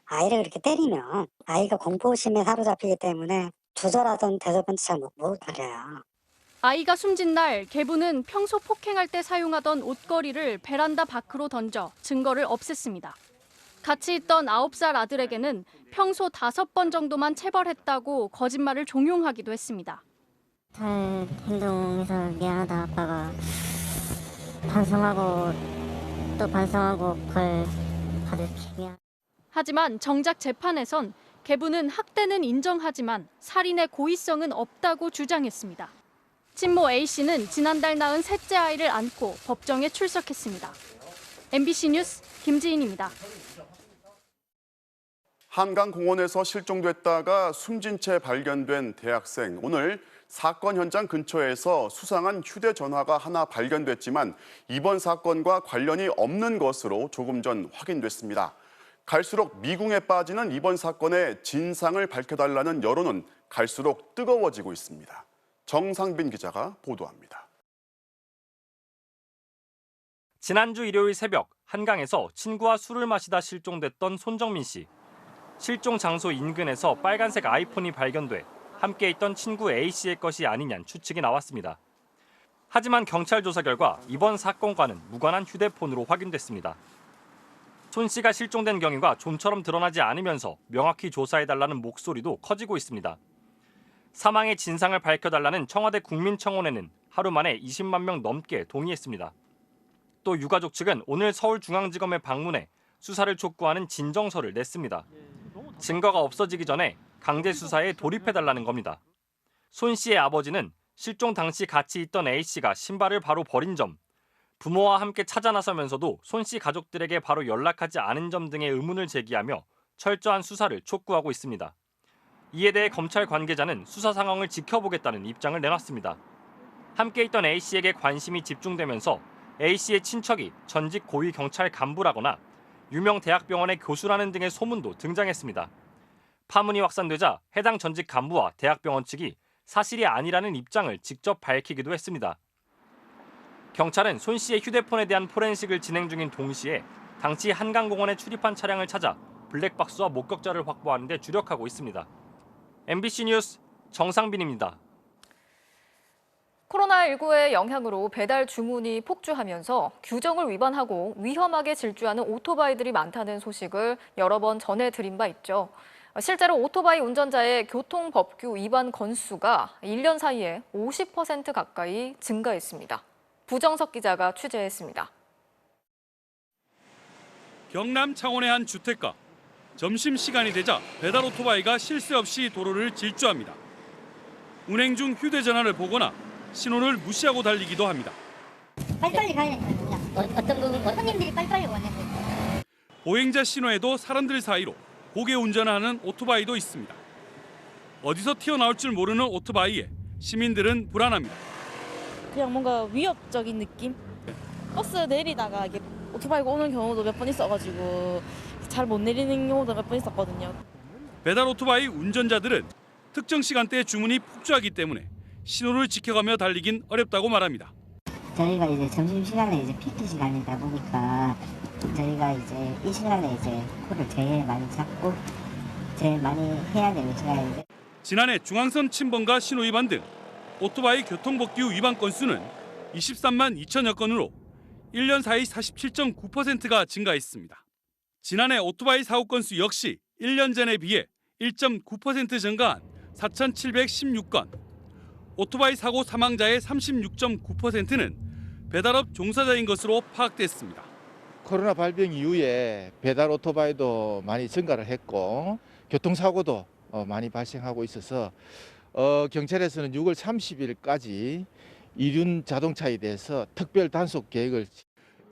아이를 그렇게 때리면 아이가 공포심에 사로잡히기 때문에 조절하던 대소변도 잘 못 가려요. 아이가 숨진 날 계부는 평소 폭행할 때 사용하던 옷걸이를 베란다 밖으로 던져 증거를 없앴습니다. 같이 있던 9살 아들에게는 평소 5번 정도만 체벌했다고 거짓말을 종용하기도 했습니다. 잘 행동해서 미안하다 아빠가 반성하고 또 반성하고 벌 받을게 미안. 하지만 정작 재판에선 계부는 학대는 인정하지만 살인의 고의성은 없다고 주장했습니다. 친모 A씨는 지난달 낳은 셋째 아이를 안고 법정에 출석했습니다. MBC 뉴스 김지인입니다. 한강공원에서 실종됐다가 숨진 채 발견된 대학생. 오늘 사건 현장 근처에서 수상한 휴대전화가 하나 발견됐지만 이번 사건과 관련이 없는 것으로 조금 전 확인됐습니다. 갈수록 미궁에 빠지는 이번 사건의 진상을 밝혀달라는 여론은 갈수록 뜨거워지고 있습니다. 정상빈 기자가 보도합니다. 지난주 일요일 새벽 한강에서 친구와 술을 마시다 실종됐던 손정민 씨. 실종 장소 인근에서 빨간색 아이폰이 발견돼 함께 있던 친구 A씨의 것이 아니냐는 추측이 나왔습니다. 하지만 경찰 조사 결과 이번 사건과는 무관한 휴대폰으로 확인됐습니다. 손 씨가 실종된 경위가 좀처럼 드러나지 않으면서 명확히 조사해달라는 목소리도 커지고 있습니다. 사망의 진상을 밝혀달라는 청와대 국민청원에는 하루 만에 20만 명 넘게 동의했습니다. 또 유가족 측은 오늘 서울중앙지검에 방문해 수사를 촉구하는 진정서를 냈습니다. 증거가 없어지기 전에 강제 수사에 돌입해달라는 겁니다. 손 씨의 아버지는 실종 당시 같이 있던 A씨가 신발을 바로 버린 점, 부모와 함께 찾아 나서면서도 손 씨 가족들에게 바로 연락하지 않은 점 등의 의문을 제기하며 철저한 수사를 촉구하고 있습니다. 이에 대해 검찰 관계자는 수사 상황을 지켜보겠다는 입장을 내놨습니다. 함께 있던 A씨에게 관심이 집중되면서 A씨의 친척이 전직 고위 경찰 간부라거나 유명 대학병원의 교수라는 등의 소문도 등장했습니다. 파문이 확산되자 해당 전직 간부와 대학병원 측이 사실이 아니라는 입장을 직접 밝히기도 했습니다. 경찰은 손 씨의 휴대폰에 대한 포렌식을 진행 중인 동시에 당시 한강공원에 출입한 차량을 찾아 블랙박스와 목격자를 확보하는 데 주력하고 있습니다. MBC 뉴스 정상빈입니다. 코로나19의 영향으로 배달 주문이 폭주하면서 규정을 위반하고 위험하게 질주하는 오토바이들이 많다는 소식을 여러 번 전해드린 바 있죠. 실제로 오토바이 운전자의 교통법규 위반 건수가 1년 사이에 50% 가까이 증가했습니다. 부정석 기자가 취재했습니다. 경남 창원의 한 주택가. 점심시간이 되자 배달 오토바이가 쉴 새 없이 도로를 질주합니다. 운행 중 휴대전화를 보거나 신호를 무시하고 달리기도 합니다. 빨리빨리 가야 되니까 어떤 손님들이 빨리빨리 오는데. 보행자 신호에도 사람들 사이로 고개 운전을 하는 오토바이도 있습니다. 어디서 튀어나올 줄 모르는 오토바이에 시민들은 불안합니다. 그냥 뭔가 위협적인 느낌? 버스 내리다가 이게 오토바이가 오는 경우도 몇 번 있어가지고 잘 못 내리는 경우도 몇 번 있었거든요. 배달 오토바이 운전자들은 특정 시간대에 주문이 폭주하기 때문에 신호를 지켜가며 달리긴 어렵다고 말합니다. 저희가 이제 점심시간에 이제 피크 시간이다 보니까 저희가 이제 이 시간에 이제 코를 제일 많이 잡고 제일 많이 해야 되는 시간인데 지난해 중앙선 침범과 신호 위반 등 오토바이 교통법규 위반 건수는 23만 2천여 건으로 1년 사이 47.9%가 증가했습니다. 지난해 오토바이 사고 건수 역시 1년 전에 비해 1.9% 증가한 4,716건. 오토바이 사고 사망자의 36.9%는 배달업 종사자인 것으로 파악됐습니다. 코로나 발병 이후에 배달 오토바이도 많이 증가를 했고 교통사고도 많이 발생하고 있어서 경찰에서는 6월 30일까지 이륜 자동차에 대해서 특별 단속 계획을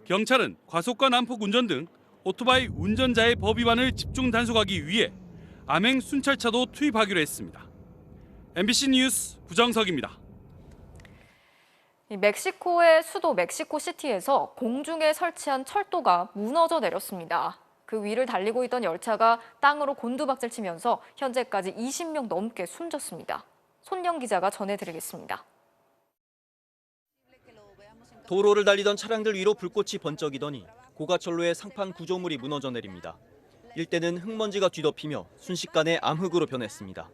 경찰은 과속과 난폭 운전 등 오토바이 운전자의 법 위반을 집중 단속하기 위해 암행 순찰차도 투입하기로 했습니다. MBC 뉴스 부정석입니다. 멕시코의 수도 멕시코시티에서 공중에 설치한 철도가 무너져 내렸습니다. 그 위를 달리고 있던 열차가 땅으로 곤두박질 치면서 현재까지 20명 넘게 숨졌습니다. 손영 기자가 전해드리겠습니다. 도로를 달리던 차량들 위로 불꽃이 번쩍이더니 고가철로의 상판 구조물이 무너져 내립니다. 일대는 흙먼지가 뒤덮이며 순식간에 암흑으로 변했습니다.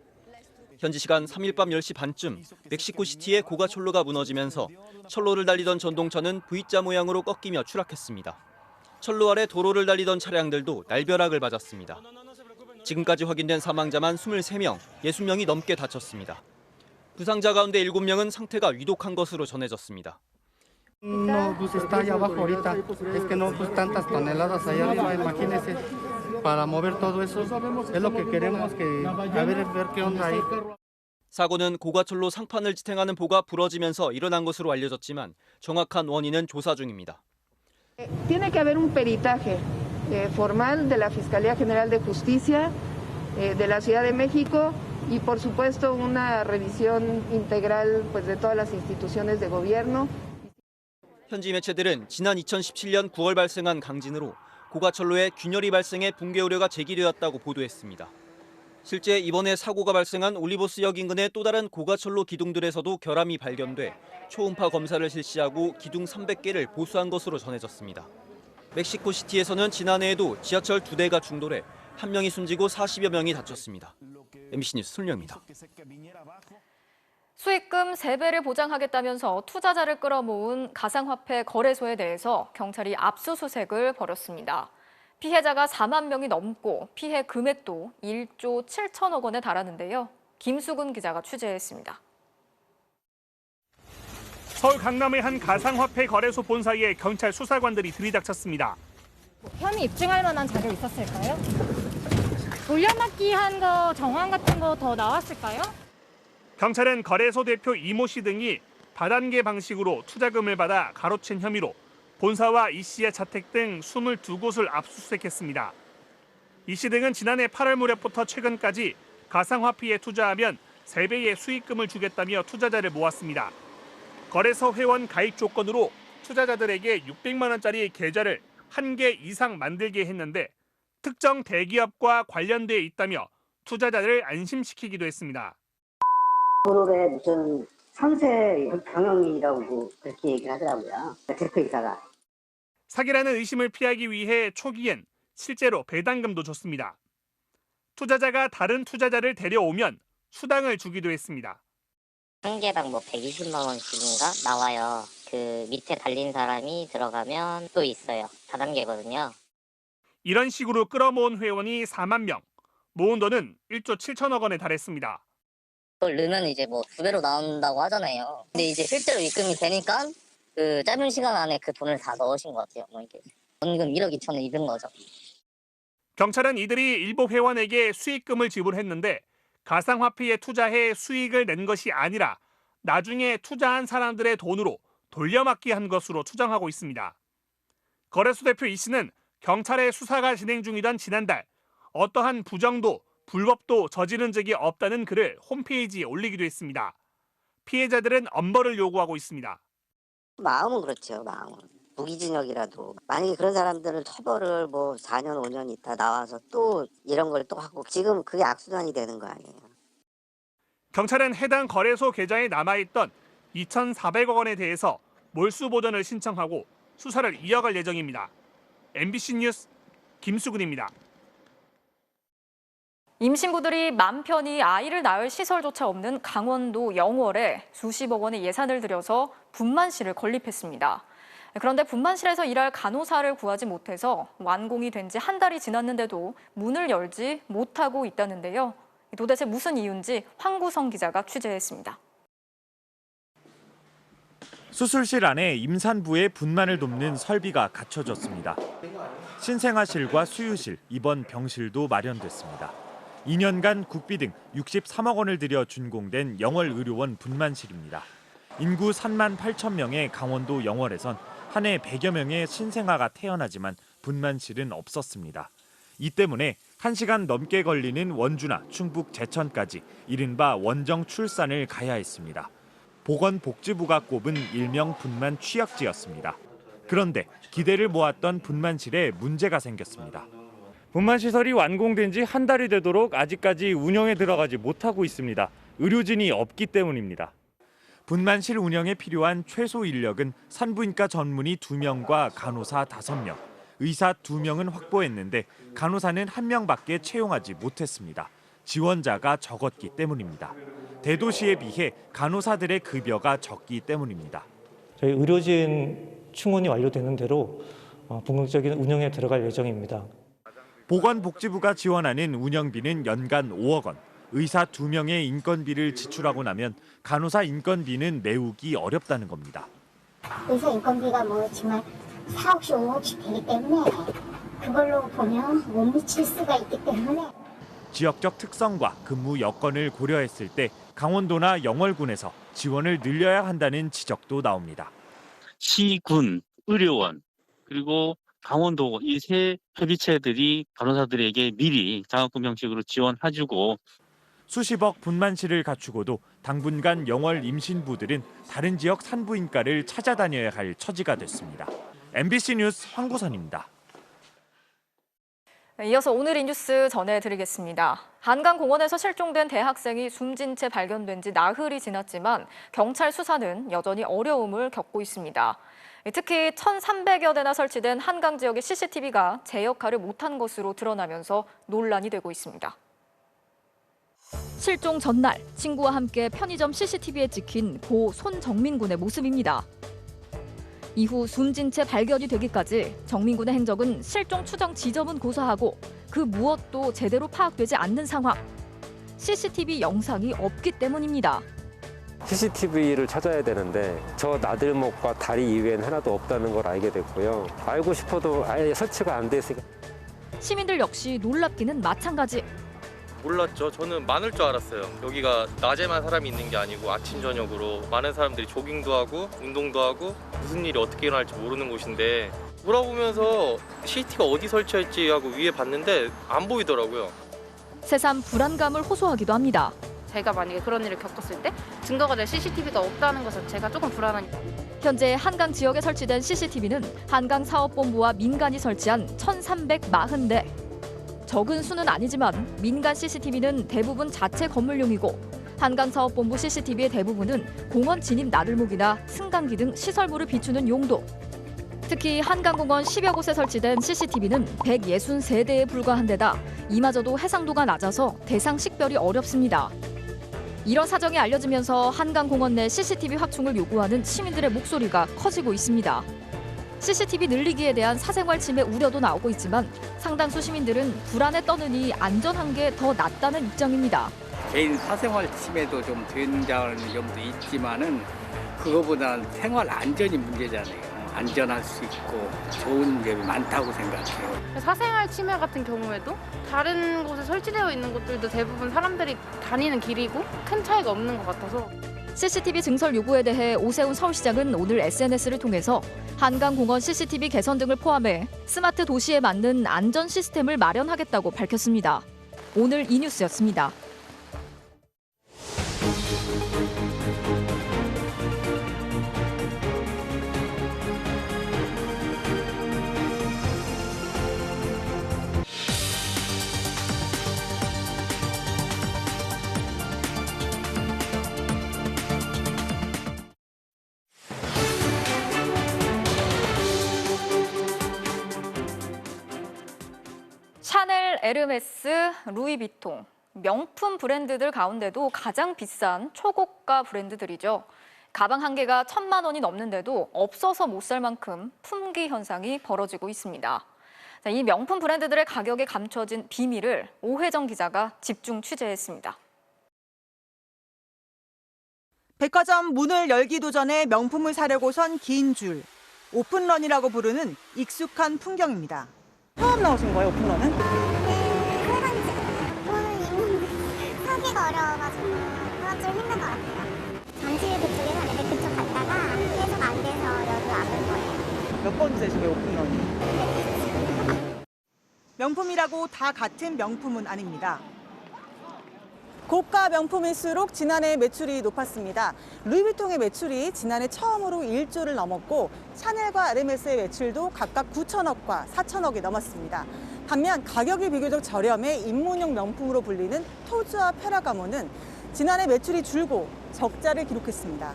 현지 시간 3일 밤 10시 반쯤 멕시코시티의 고가철로가 무너지면서 철로를 달리던 전동차는 V자 모양으로 꺾이며 추락했습니다. 철로 아래 도로를 달리던 차량들도 날벼락을 맞았습니다. 지금까지 확인된 사망자만 23명, 60명이 넘게 다쳤습니다. 부상자 가운데 7명은 상태가 위독한 것으로 전해졌습니다. No, pues está allá abajo ahorita. Es que no, pues tantas toneladas allá arriba, imagínese. Para mover todo eso, es lo que queremos, que a ver qué onda ahí. 사고는 고가철로 상판을 지탱하는 보가 부러지면서 일어난 것으로 알려졌지만 정확한 원인은 조사 중입니다. Tiene que haber un peritaje formal de la Fiscalía General de Justicia de la Ciudad de México y por supuesto una revisión integral pues de todas las instituciones de gobierno. 현지 매체들은 지난 2017년 9월 발생한 강진으로 고가철로에 균열이 발생해 붕괴 우려가 제기되었다고 보도했습니다. 실제 이번에 사고가 발생한 올리보스역 인근의 또 다른 고가철로 기둥들에서도 결함이 발견돼 초음파 검사를 실시하고 기둥 300개를 보수한 것으로 전해졌습니다. 멕시코시티에서는 지난해에도 지하철 2대가 충돌해 1명이 숨지고 40여 명이 다쳤습니다. MBC 뉴스 손령입니다. 수익금 3배를 보장하겠다면서 투자자를 끌어모은 가상화폐 거래소에 대해서 경찰이 압수수색을 벌였습니다. 피해자가 4만 명이 넘고 피해 금액도 1조 7천억 원에 달하는데요. 김수근 기자가 취재했습니다. 서울 강남의 한 가상화폐 거래소 본사에 경찰 수사관들이 들이닥쳤습니다. 혐의 입증할 만한 자료 있었을까요? 돌려막기 한 거 정황 같은 거 더 나왔을까요? 경찰은 거래소 대표 이모 씨 등이 다단계 방식으로 투자금을 받아 가로챈 혐의로 본사와 이 씨의 자택 등 22곳을 압수수색했습니다. 이 씨 등은 지난해 8월 무렵부터 최근까지 가상화폐에 투자하면 3배의 수익금을 주겠다며 투자자를 모았습니다. 거래소 회원 가입 조건으로 투자자들에게 600만 원짜리 계좌를 1개 이상 만들게 했는데 특정 대기업과 관련돼 있다며 투자자를 안심시키기도 했습니다. 본업에 무슨 3세 경영이라고 그렇게 얘기를 하더라고요. 대표이사가. 사기라는 의심을 피하기 위해 초기엔 실제로 배당금도 줬습니다. 투자자가 다른 투자자를 데려오면 수당을 주기도 했습니다. 한 개당 120만 원씩인가 나와요. 그 밑에 달린 사람이 들어가면 또 있어요. 다단계거든요. 이런 식으로 끌어모은 회원이 4만 명, 모은 돈은 1조 7천억 원에 달했습니다. 그걸 넣으면 이제 뭐 2배로 나온다고 하잖아요. 근데 이제 실제로 입금이 되니까 그 짧은 시간 안에 그 돈을 다 넣으신 것 같아요. 뭐 이게 원금 1억 2천을 잃은 거죠. 경찰은 이들이 일부 회원에게 수익금을 지불했는데 가상화폐에 투자해 수익을 낸 것이 아니라 나중에 투자한 사람들의 돈으로 돌려막기 한 것으로 추정하고 있습니다. 거래소 대표 이 씨는 경찰의 수사가 진행 중이던 지난달 어떠한 부정도 불법도 저지른 적이 없다는 글을 홈페이지에 올리기도 했습니다. 피해자들은 엄벌을 요구하고 있습니다. 마음은 그렇죠. 마음은. 무기징역이라도 만약에 그런 사람들을 처벌을 뭐 4년 5년 있다 나와서 또 이런 걸 또 하고 지금 그게 악순환이 되는 거 아니에요. 경찰은 해당 거래소 계좌에 남아있던 2,400억 원에 대해서 몰수 보전을 신청하고 수사를 이어갈 예정입니다. MBC 뉴스 김수근입니다. 임신부들이 맘 편히 아이를 낳을 시설조차 없는 강원도 영월에 수십억 원의 예산을 들여서 분만실을 건립했습니다. 그런데 분만실에서 일할 간호사를 구하지 못해서 완공이 된 지 한 달이 지났는데도 문을 열지 못하고 있다는데요. 도대체 무슨 이유인지 황구성 기자가 취재했습니다. 수술실 안에 임산부의 분만을 돕는 설비가 갖춰졌습니다. 신생아실과 수유실, 입원 병실도 마련됐습니다. 2년간 국비 등 63억 원을 들여 준공된 영월의료원 분만실입니다. 인구 3만 8천 명의 강원도 영월에선 한 해 100여 명의 신생아가 태어나지만 분만실은 없었습니다. 이 때문에 1시간 넘게 걸리는 원주나 충북 제천까지 이른바 원정 출산을 가야 했습니다. 보건복지부가 꼽은 일명 분만 취약지였습니다. 그런데 기대를 모았던 분만실에 문제가 생겼습니다. 분만시설이 완공된 지 한 달이 되도록 아직까지 운영에 들어가지 못하고 있습니다. 의료진이 없기 때문입니다. 분만실 운영에 필요한 최소 인력은 산부인과 전문의 2명과 간호사 5명, 의사 2명은 확보했는데 간호사는 1명밖에 채용하지 못했습니다. 지원자가 적었기 때문입니다. 대도시에 비해 간호사들의 급여가 적기 때문입니다. 저희 의료진 충원이 완료되는 대로 본격적인 운영에 들어갈 예정입니다. 보건복지부가 지원하는 운영비는 연간 5억 원, 의사 2명의 인건비를 지출하고 나면 간호사 인건비는 메우기 어렵다는 겁니다. 의사 인건비가 뭐 정말 4억씩 5억씩 되기 때문에 그걸로 보면 못 미칠 수가 있기 때문에 지역적 특성과 근무 여건을 고려했을 때 강원도나 영월군에서 지원을 늘려야 한다는 지적도 나옵니다. 시군, 의료원, 그리고 강원도 이 세 협의체들이 간호사들에게 미리 장학금 형식으로 지원해주고 수십억 분만실을 갖추고도 당분간 영월 임신부들은 다른 지역 산부인과를 찾아다녀야 할 처지가 됐습니다. MBC 뉴스 황구선입니다. 이어서 오늘 이 뉴스 전해드리겠습니다. 한강공원에서 실종된 대학생이 숨진 채 발견된 지 나흘이 지났지만 경찰 수사는 여전히 어려움을 겪고 있습니다. 특히 1,300여 대나 설치된 한강 지역의 CCTV가 제 역할을 못한 것으로 드러나면서 논란이 되고 있습니다. 실종 전날 친구와 함께 편의점 CCTV에 찍힌 고 손정민 군의 모습입니다. 이후 숨진 채 발견이 되기까지 정민 군의 행적은 실종 추정 지점은 고사하고 그 무엇도 제대로 파악되지 않는 상황. CCTV 영상이 없기 때문입니다. CCTV를 찾아야 되는데 저 나들목과 다리 이외에는 하나도 없다는 걸 알게 됐고요. 알고 싶어도 아예 설치가 안 돼 있으니까. 시민들 역시 놀랍기는 마찬가지. 몰랐죠. 저는 많을 줄 알았어요. 여기가 낮에만 사람이 있는 게 아니고 아침 저녁으로 많은 사람들이 조깅도 하고 운동도 하고 무슨 일이 어떻게 일어날지 모르는 곳인데 물어보면서 CCTV가 어디 설치할지 하고 위에 봤는데 안 보이더라고요. 새삼 불안감을 호소하기도 합니다. 제가 만약에 그런 일을 겪었을 때 증거가 될 CCTV가 없다는 것은 제가 조금 불안하니까. 현재 한강 지역에 설치된 CCTV는 한강사업본부와 민간이 설치한 1,340대. 적은 수는 아니지만 민간 CCTV는 대부분 자체 건물용이고 한강사업본부 CCTV의 대부분은 공원 진입 나들목이나 승강기 등 시설물을 비추는 용도. 특히 한강공원 10여 곳에 설치된 CCTV는 163대에 불과한 데다 이마저도 해상도가 낮아서 대상 식별이 어렵습니다. 이런 사정이 알려지면서 한강공원 내 CCTV 확충을 요구하는 시민들의 목소리가 커지고 있습니다. CCTV 늘리기에 대한 사생활 침해 우려도 나오고 있지만 상당수 시민들은 불안에 떠느니 안전한 게 더 낫다는 입장입니다. 개인 사생활 침해도 좀 된다는 점도 있지만은 그거보다는 생활 안전이 문제잖아요. 안전할 수 있고 좋은 점이 많다고 생각해요. 사생활 침해 같은 경우에도 다른 곳에 설치되어 있는 곳들도 대부분 사람들이 다니는 길이고 큰 차이가 없는 것 같아서. CCTV 증설 요구에 대해 오세훈 서울시장은 오늘 SNS를 통해서 한강공원 CCTV 개선 등을 포함해 스마트 도시에 맞는 안전 시스템을 마련하겠다고 밝혔습니다. 오늘 이 뉴스였습니다. 샤넬, 에르메스, 루이비통, 명품 브랜드들 가운데도 가장 비싼 초고가 브랜드들이죠. 가방 한 개가 1,000만 원이 넘는데도 없어서 못 살 만큼 품귀 현상이 벌어지고 있습니다. 이 명품 브랜드들의 가격에 감춰진 비밀을 오혜정 기자가 집중 취재했습니다. 백화점 문을 열기도 전에 명품을 사려고선 긴 줄. 오픈런이라고 부르는 익숙한 풍경입니다. 처음 나오신 거예요, 오픈런은? 사기가 어려워가지고 그건 좀 힘든 것 같아요. 잠실 그쪽에서 이렇게 그쪽 갔다가 계속 안 돼서 여기 와본 거예요. 몇 번째시고요, 오픈런이? 명품이라고 다 같은 명품은 아닙니다. 고가 명품일수록 지난해 매출이 높았습니다. 루이비통의 매출이 지난해 처음으로 1조를 넘었고 샤넬과 에르메스의 매출도 각각 9천억과 4천억이 넘었습니다. 반면 가격이 비교적 저렴해 입문용 명품으로 불리는 토즈와 페라가모는 지난해 매출이 줄고 적자를 기록했습니다.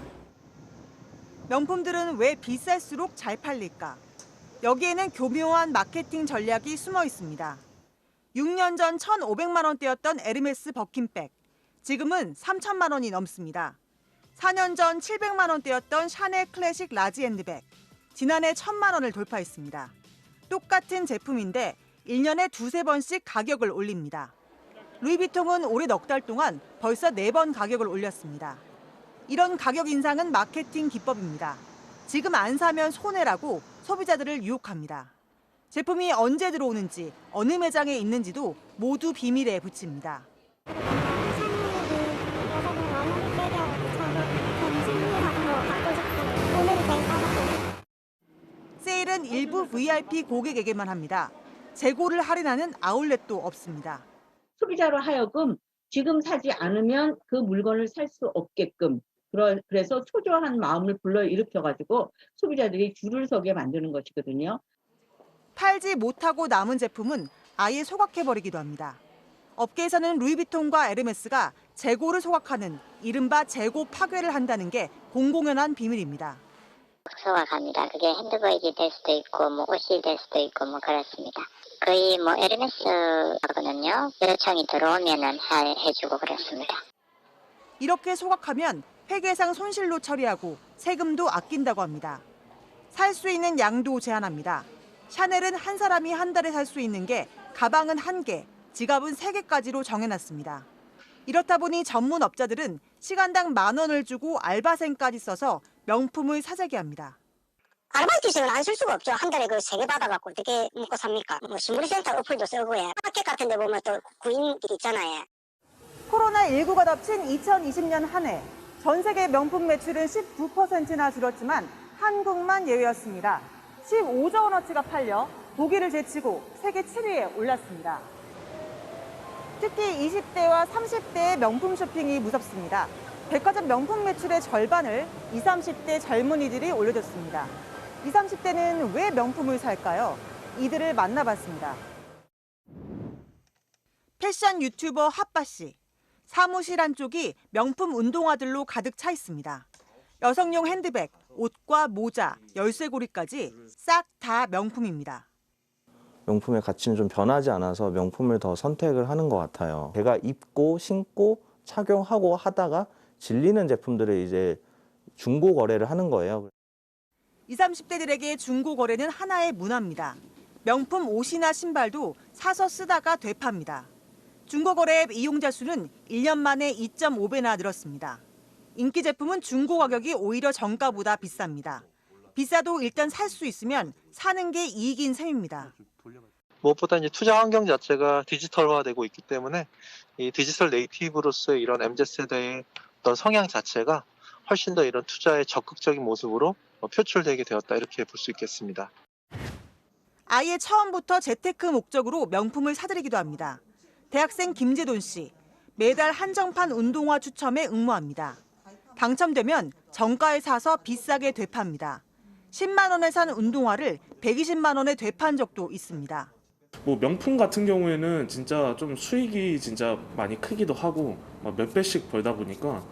명품들은 왜 비쌀수록 잘 팔릴까? 여기에는 교묘한 마케팅 전략이 숨어 있습니다. 6년 전 1,500만 원대였던 에르메스 버킨백, 지금은 3천만 원이 넘습니다. 4년 전 700만 원대였던 샤넬 클래식 라지 핸드백, 지난해 1,000만 원을 돌파했습니다. 똑같은 제품인데 1년에 두세 번씩 가격을 올립니다. 루이비통은 올해 넉 달 동안 벌써 4번 가격을 올렸습니다. 이런 가격 인상은 마케팅 기법입니다. 지금 안 사면 손해라고 소비자들을 유혹합니다. 제품이 언제 들어오는지, 어느 매장에 있는지도 모두 비밀에 붙입니다. 세일은 일부 VIP 고객에게만 합니다. 재고를 할인하는 아울렛도 없습니다. 소비자로 하여금 지금 사지 않으면 그 물건을 살 수 없게끔 그래서 초조한 마음을 불러일으켜가지고 소비자들이 줄을 서게 만드는 것이거든요. 팔지 못하고 남은 제품은 아예 소각해버리기도 합니다. 업계에서는 루이비통과 에르메스가 재고를 소각하는 이른바 재고 파괴를 한다는 게 공공연한 비밀입니다. 소각합니다. 그게 핸드백이 될 수도 있고 옷이 될 수도 있고 그렇습니다. 거의 에르메스하고는요 요청이 들어오면은 해주고 그렇습니다. 이렇게 소각하면 회계상 손실로 처리하고 세금도 아낀다고 합니다. 살 수 있는 양도 제한합니다. 샤넬은 한 사람이 한 달에 살 수 있는 게 가방은 1개, 지갑은 3개까지로 정해놨습니다. 이렇다 보니 전문 업자들은 시간당 10,000원을 주고 알바생까지 써서 명품을 사재기 합니다. 아르바이트생은 안 쓸 수가 없죠. 한 달에 3개 받아갖고 어떻게 먹고 삽니까? 신문센터 어플도 쓰고 마켓 같은 데 보면 또 구인들이 있잖아요. 코로나19가 덮친 2020년 한 해, 전 세계 명품 매출은 19%나 줄었지만 한국만 예외였습니다. 15조 원어치가 팔려 독일을 제치고 세계 7위에 올랐습니다. 특히 20대와 30대의 명품 쇼핑이 무섭습니다. 백화점 명품 매출의 절반을 20, 30대 젊은이들이 올려줬습니다. 20, 30대는 왜 명품을 살까요? 이들을 만나봤습니다. 패션 유튜버 핫바 씨. 사무실 한쪽이 명품 운동화들로 가득 차 있습니다. 여성용 핸드백, 옷과 모자, 열쇠고리까지 싹 다 명품입니다. 명품의 가치는 좀 변하지 않아서 명품을 더 선택을 하는 것 같아요. 제가 입고 신고 착용하고 하다가 질리는 제품들을 이제 중고 거래를 하는 거예요. 20, 30대들에게 중고 거래는 하나의 문화입니다. 명품 옷이나 신발도 사서 쓰다가 되팝니다. 중고 거래 앱 이용자 수는 1년 만에 2.5배나 늘었습니다. 인기 제품은 중고 가격이 오히려 정가보다 비쌉니다. 비싸도 일단 살 수 있으면 사는 게 이익인 셈입니다. 무엇보다 이제 투자 환경 자체가 디지털화되고 있기 때문에 이 디지털 네이티브로서의 이런 MZ세대의 어떤 성향 자체가 훨씬 더 이런 투자의 적극적인 모습으로 표출되게 되었다 이렇게 볼 수 있겠습니다. 아예 처음부터 재테크 목적으로 명품을 사들이기도 합니다. 대학생 김재돈 씨, 매달 한정판 운동화 추첨에 응모합니다. 당첨되면 정가에 사서 비싸게 되팝니다. 10만 원에 산 운동화를 120만 원에 되판 적도 있습니다. 뭐 명품 같은 경우에는 진짜 좀 수익이 진짜 많이 크기도 하고 몇 배씩 벌다 보니까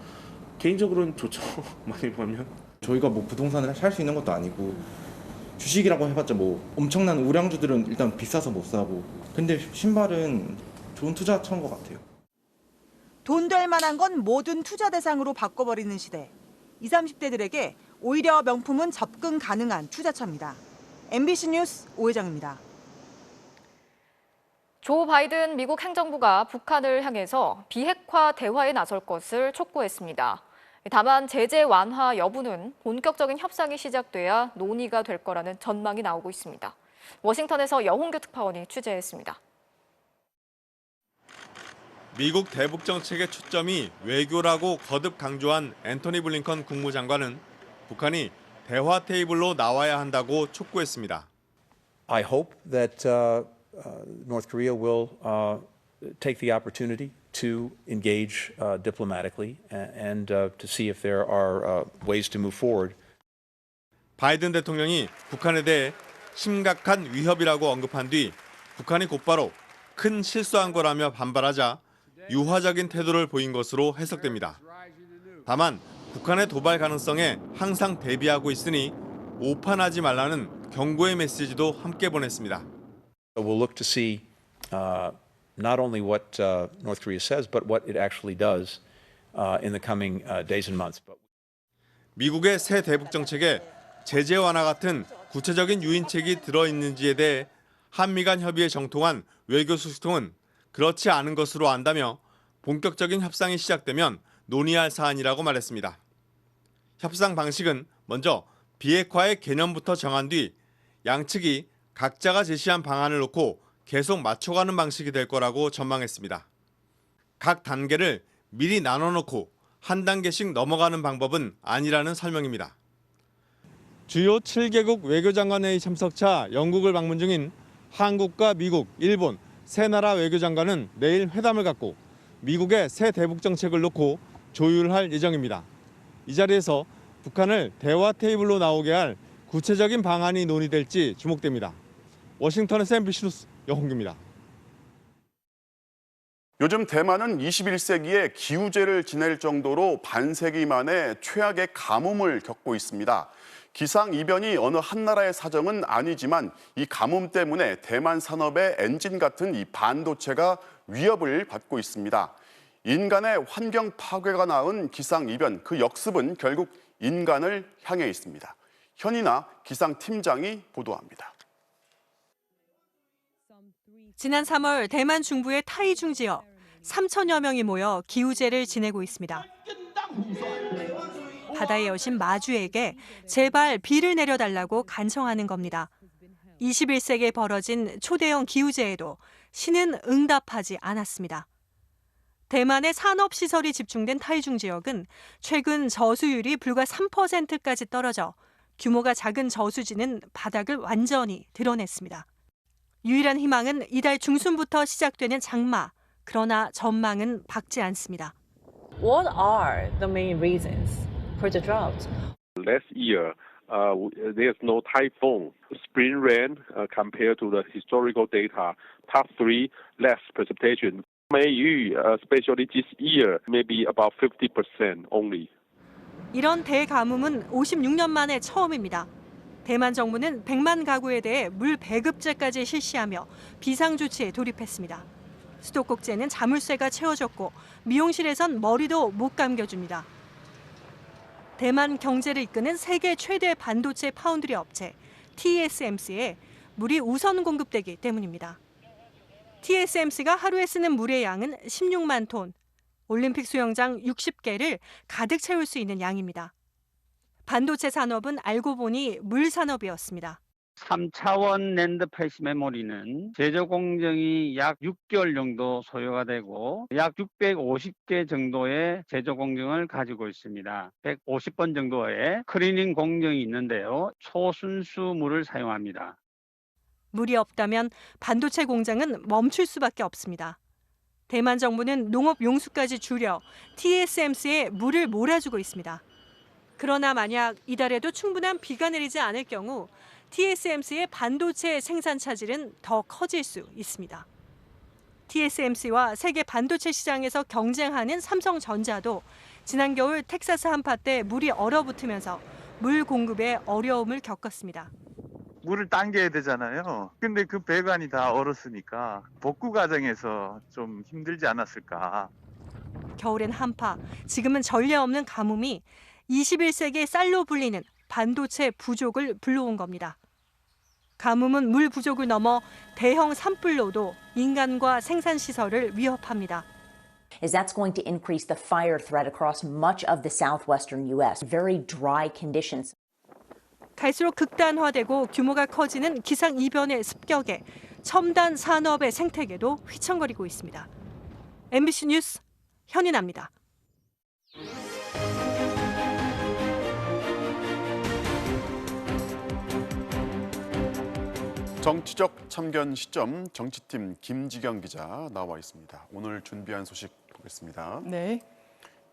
개인적으로는 좋죠. 많이 벌면. 저희가 뭐 부동산을 살 수 있는 것도 아니고 주식이라고 해봤자 뭐 엄청난 우량주들은 일단 비싸서 못 사고, 근데 신발은 좋은 투자처인 것 같아요. 돈 될 만한 건 뭐든 투자 대상으로 바꿔버리는 시대. 20, 30대들에게 오히려 명품은 접근 가능한 투자처입니다. MBC 뉴스 오혜정입니다. 조 바이든 미국 행정부가 북한을 향해서 비핵화 대화에 나설 것을 촉구했습니다. 다만 제재 완화 여부는 본격적인 협상이 시작돼야 논의가 될 거라는 전망이 나오고 있습니다. 워싱턴에서 여홍규 특파원이 취재했습니다. 미국 대북 정책의 초점이 외교라고 거듭 강조한 앤토니 블링컨 국무장관은 북한이 대화 테이블로 나와야 한다고 촉구했습니다. I hope that North Korea will take the opportunity to engage diplomatically and to see if there are ways to move forward. 바이든 대통령이 북한에 대해 심각한 위협이라고 언급한 뒤 북한이 곧바로 큰 실수한 거라며 반발하자 유화적인 태도를 보인 것으로 해석됩니다. 다만 북한의 도발 가능성에 항상 대비하고 있으니 오판하지 말라는 경고의 메시지도 함께 보냈습니다. We'll look to see not only what North Korea says, but what it actually does in the coming days and months. 미국의 새 대북 정책에 제재 완화 같은 구체적인 유인책이 들어있는지에 대해 한미 간 협의에 정통한 외교 소식통은 그렇지 않은 것으로 안다며 본격적인 협상이 시작되면 논의할 사안이라고 말했습니다. 협상 방식은 먼저 비핵화의 개념부터 정한 뒤 양측이 각자가 제시한 방안을 놓고 계속 맞춰가는 방식이 될 거라고 전망했습니다. 각 단계를 미리 나눠놓고 한 단계씩 넘어가는 방법은 아니라는 설명입니다. 주요 7개국 외교장관회의 참석차 영국을 방문 중인 한국과 미국, 일본 세 나라 외교장관은 내일 회담을 갖고 미국의 새 대북 정책을 놓고 조율할 예정입니다. 이 자리에서 북한을 대화 테이블로 나오게 할 구체적인 방안이 논의될지 주목됩니다. 워싱턴에서 MBC 뉴스 여홍규입니다. 요즘 대만은 21세기에 기우제를 지낼 정도로 반세기 만에 최악의 가뭄을 겪고 있습니다. 기상이변이 어느 한 나라의 사정은 아니지만 이 가뭄 때문에 대만 산업의 엔진 같은 이 반도체가 위협을 받고 있습니다. 인간의 환경 파괴가 낳은 기상이변, 그 역습은 결국 인간을 향해 있습니다. 현인아 기상팀장이 보도합니다. 지난 3월 대만 중부의 타이중 지역 3천여 명이 모여 기우제를 지내고 있습니다. 바다의 여신 마주에게 제발 비를 내려달라고 간청하는 겁니다. 21세기에 벌어진 초대형 기우제에도 신은 응답하지 않았습니다. 대만의 산업시설이 집중된 타이중 지역은 최근 저수율이 불과 3%까지 떨어져 규모가 작은 저수지는 바닥을 완전히 드러냈습니다. 유일한 희망은 이달 중순부터 시작되는 장마. 그러나 전망은 밝지 않습니다. What are the main reasons for the drought? Last year, there's no typhoon. Spring rain compared to the historical data. Top 3, less precipitation. Maybe, especially this year, maybe about 50% only. 이런 대가뭄은 56년 만에 처음입니다. 대만 정부는 100만 가구에 대해 물 배급제까지 실시하며 비상조치에 돌입했습니다. 수도꼭지에는 자물쇠가 채워졌고 미용실에선 머리도 못 감겨줍니다. 대만 경제를 이끄는 세계 최대 반도체 파운드리 업체 TSMC에 물이 우선 공급되기 때문입니다. TSMC가 하루에 쓰는 물의 양은 16만 톤, 올림픽 수영장 60개를 가득 채울 수 있는 양입니다. 반도체 산업은 알고 보니 물 산업이었습니다. 3차원 낸드 패시 메모리는 제조 공정이 약 6개월 정도 소요가 되고 약 650개 정도의 제조 공정을 가지고 있습니다. 150번 정도의 클리닝 공정이 있는데요. 초순수물을 사용합니다. 물이 없다면 반도체 공장은 멈출 수밖에 없습니다. 대만 정부는 농업 용수까지 줄여 TSMC에 물을 몰아주고 있습니다. 그러나 만약 이달에도 충분한 비가 내리지 않을 경우 TSMC의 반도체 생산 차질은 더 커질 수 있습니다. TSMC와 세계 반도체 시장에서 경쟁하는 삼성전자도 지난 겨울 텍사스 한파 때 물이 얼어붙으면서 물 공급에 어려움을 겪었습니다. 물을 당겨야 되잖아요. 근데 그 배관이 다 얼었으니까 복구 과정에서 좀 힘들지 않았을까. 겨울엔 한파, 지금은 전례 없는 가뭄이 21세기의 쌀로 불리는 반도체 부족을 불러온 겁니다. 가뭄은 물 부족을 넘어 대형 산불로도 인간과 생산시설을 위협합니다. Is that's going to increase the fire threat across much of the southwestern U.S. Very dry conditions. 갈수록 극단화되고 규모가 커지는 기상이변의 습격에 첨단 산업의 생태계도 휘청거리고 있습니다. MBC 뉴스 현인아입니다. 정치적 참견 시점 정치팀 김지경 기자 나와 있습니다. 오늘 준비한 소식 보겠습니다. 네.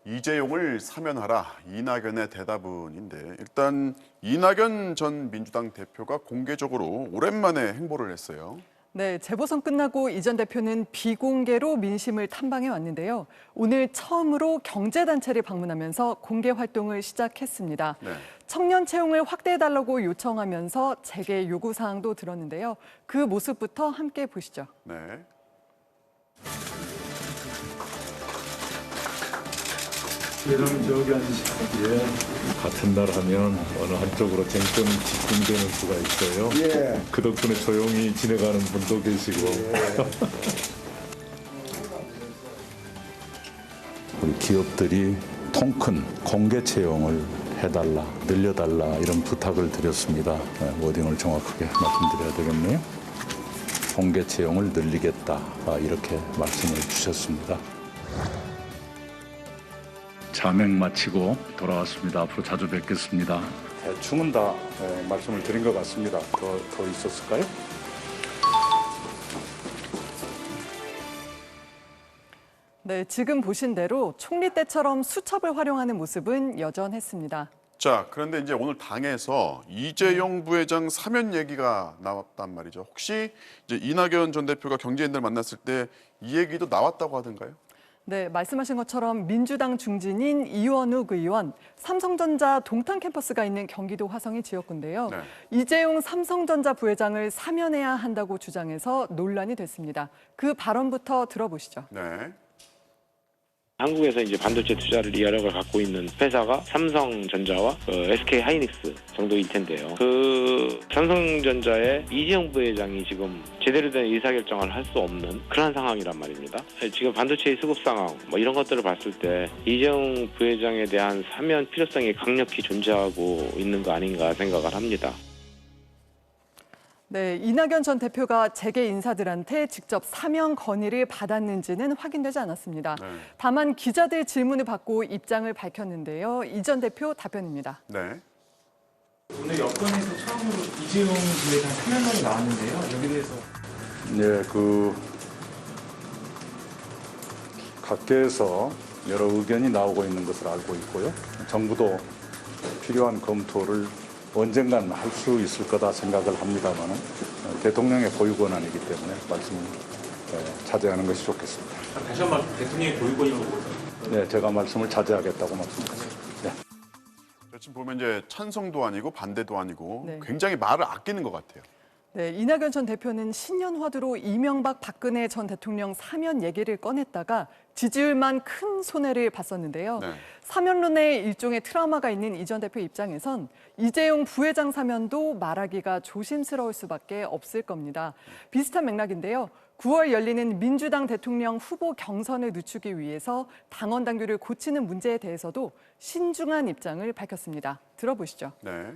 이재용을 사면하라 이낙연의 대답은인데 일단 이낙연 전 민주당 대표가 공개적으로 오랜만에 행보를 했어요. 네, 재보선 끝나고 이 전 대표는 비공개로 민심을 탐방해 왔는데요. 오늘 처음으로 경제단체를 방문하면서 공개 활동을 시작했습니다. 네. 청년 채용을 확대해달라고 요청하면서 재개 요구사항도 들었는데요. 그 모습부터 함께 보시죠. 네. 이런 저기한 시기에 같은 날 하면 어느 한쪽으로 쟁점이 집중되는 수가 있어요. 예. 그 덕분에 조용히 지내가는 분도 계시고. 우리 기업들이 통큰 공개 채용을 해달라, 늘려달라 이런 부탁을 드렸습니다. 워딩을 정확하게 말씀드려야 되겠네요. 공개 채용을 늘리겠다 이렇게 말씀을 주셨습니다. 자맹 마치고 돌아왔습니다. 앞으로 자주 뵙겠습니다. 대충은 다 말씀을 드린 것 같습니다. 더 있었을까요? 네, 지금 보신 대로 총리 때처럼 수첩을 활용하는 모습은 여전했습니다. 자, 그런데 이제 오늘 당에서 이재용 부회장 사면 얘기가 나왔단 말이죠. 혹시 이제 이낙연 전 대표가 경제인들 만났을 때 이 얘기도 나왔다고 하던가요? 네, 말씀하신 것처럼 민주당 중진인 이원욱 의원, 삼성전자 동탄 캠퍼스가 있는 경기도 화성이 지역구인데요. 네. 이재용 삼성전자 부회장을 사면해야 한다고 주장해서 논란이 됐습니다. 그 발언부터 들어보시죠. 네. 한국에서 이제 반도체 투자를 여력을 갖고 있는 회사가 삼성전자와 SK 하이닉스 정도일 텐데요. 그 삼성전자의 이재용 부회장이 지금 제대로 된 의사결정을 할 수 없는 그런 상황이란 말입니다. 지금 반도체의 수급 상황 뭐 이런 것들을 봤을 때 이재용 부회장에 대한 사면 필요성이 강력히 존재하고 있는 거 아닌가 생각을 합니다. 네, 이낙연 전 대표가 재계 인사들한테 직접 사면 건의를 받았는지는 확인되지 않았습니다. 네. 다만 기자들 질문을 받고 입장을 밝혔는데요. 이 전 대표 답변입니다. 네. 오늘 여권에서 처음으로 이재용 부회장 사면론이 나왔는데요. 여기에 대해서 네, 각계에서 여러 의견이 나오고 있는 것을 알고 있고요. 정부도 필요한 검토를 언젠간 할 수 있을 거다 생각을 합니다만 대통령의 고유 권한이기 때문에 말씀을 자제하는 것이 좋겠습니다. 다시 한 번 대통령의 고유 권이라고 네, 제가 말씀을 자제하겠다고 말씀드렸습니다. 네. 지금 보면 이제 찬성도 아니고 반대도 아니고 네. 굉장히 말을 아끼는 것 같아요. 네, 이낙연 전 대표는 신년화두로 이명박 박근혜 전 대통령 사면 얘기를 꺼냈다가 지지율만 큰 손해를 봤었는데요. 네. 사면론에 일종의 트라우마가 있는 이 전 대표 입장에선 이재용 부회장 사면도 말하기가 조심스러울 수밖에 없을 겁니다. 비슷한 맥락인데요. 9월 열리는 민주당 대통령 후보 경선을 늦추기 위해서 당원 당규를 고치는 문제에 대해서도 신중한 입장을 밝혔습니다. 들어보시죠. 네.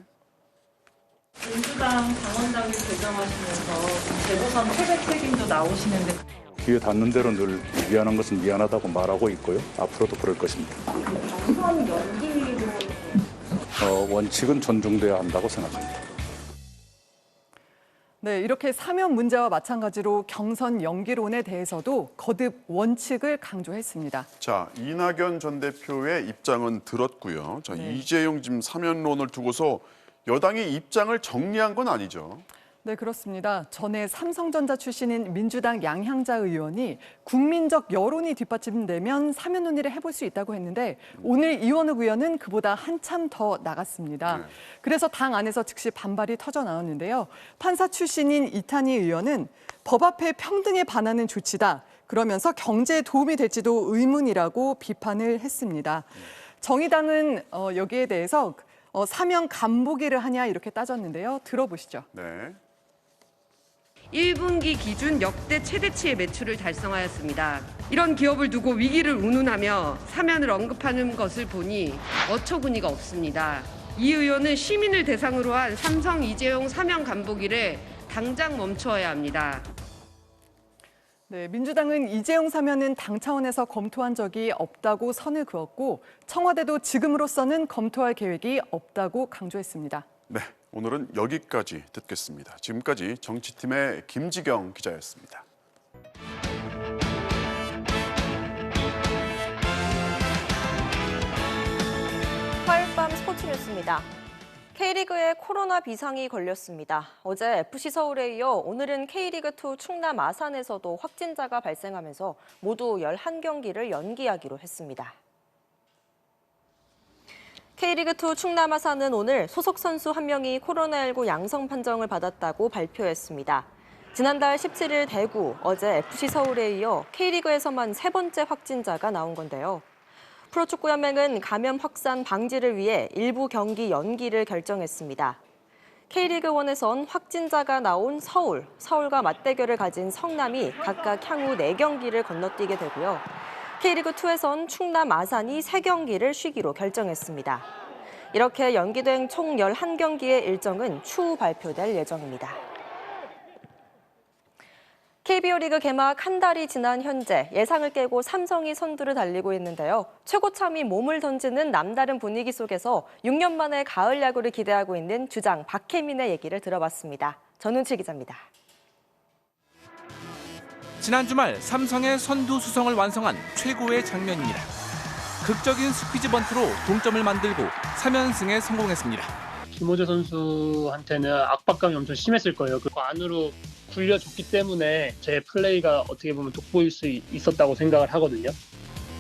민주당 당원 당규 개정하시면서 재보선 패배 책임도 나오시는데 귀에 닿는 대로 늘 미안한 것은 미안하다고 말하고 있고요. 앞으로도 그럴 것입니다. 경선 연기로 원칙은 존중돼야 한다고 생각합니다. 네, 이렇게 사면 문제와 마찬가지로 경선 연기론에 대해서도 거듭 원칙을 강조했습니다. 자, 이낙연 전 대표의 입장은 들었고요. 자, 네. 이재용 지금 사면론을 두고서 여당이 입장을 정리한 건 아니죠. 네, 그렇습니다. 전에 삼성전자 출신인 민주당 양향자 의원이 국민적 여론이 뒷받침되면 사면 논의를 해볼 수 있다고 했는데 오늘 이원욱 의원은 그보다 한참 더 나갔습니다. 네. 그래서 당 안에서 즉시 반발이 터져 나왔는데요. 판사 출신인 이탄희 의원은 법 앞에 평등에 반하는 조치다. 그러면서 경제에 도움이 될지도 의문이라고 비판을 했습니다. 정의당은 여기에 대해서 사면 간보기를 하냐 이렇게 따졌는데요. 들어보시죠. 네. 1분기 기준 역대 최대치의 매출을 달성하였습니다. 이런 기업을 두고 위기를 운운하며 사면을 언급하는 것을 보니 어처구니가 없습니다. 이 의원은 시민을 대상으로 한 삼성 이재용 사면 간보기를 당장 멈춰야 합니다. 네, 민주당은 이재용 사면은 당 차원에서 검토한 적이 없다고 선을 그었고 청와대도 지금으로서는 검토할 계획이 없다고 강조했습니다. 네, 오늘은 여기까지 듣겠습니다. 지금까지 정치팀의 김지경 기자였습니다. 화요일 밤 스포츠 뉴스입니다. K리그에 코로나 비상이 걸렸습니다. 어제 FC서울에 이어 오늘은 K리그2 충남 아산에서도 확진자가 발생하면서 모두 11경기를 연기하기로 했습니다. K리그2 충남 아산은 오늘 소속 선수 1명이 코로나19 양성 판정을 받았다고 발표했습니다. 지난달 17일 대구, 어제 FC서울에 이어 K리그에서만 3번째 확진자가 나온 건데요. 프로축구연맹은 감염 확산 방지를 위해 일부 경기 연기를 결정했습니다. K리그1에선 확진자가 나온 서울, 서울과 맞대결을 가진 성남이 각각 향후 4경기를 건너뛰게 되고요. K리그2에선 충남 아산이 3경기를 쉬기로 결정했습니다. 이렇게 연기된 총 11경기의 일정은 추후 발표될 예정입니다. KBO 리그 개막 한 달이 지난 현재 예상을 깨고 삼성이 선두를 달리고 있는데요. 최고참이 몸을 던지는 남다른 분위기 속에서 6년 만에 가을 야구를 기대하고 있는 주장 박혜민의 얘기를 들어봤습니다. 전은치 기자입니다. 지난 주말 삼성의 선두 수성을 완성한 최고의 장면입니다. 극적인 스퀴즈 번트로 동점을 만들고 3연승에 성공했습니다. 김호재 선수한테는 압박감이 엄청 심했을 거예요. 그 안으로 굴려줬기 때문에 제 플레이가 어떻게 보면 돋보일 수 있었다고 생각을 하거든요.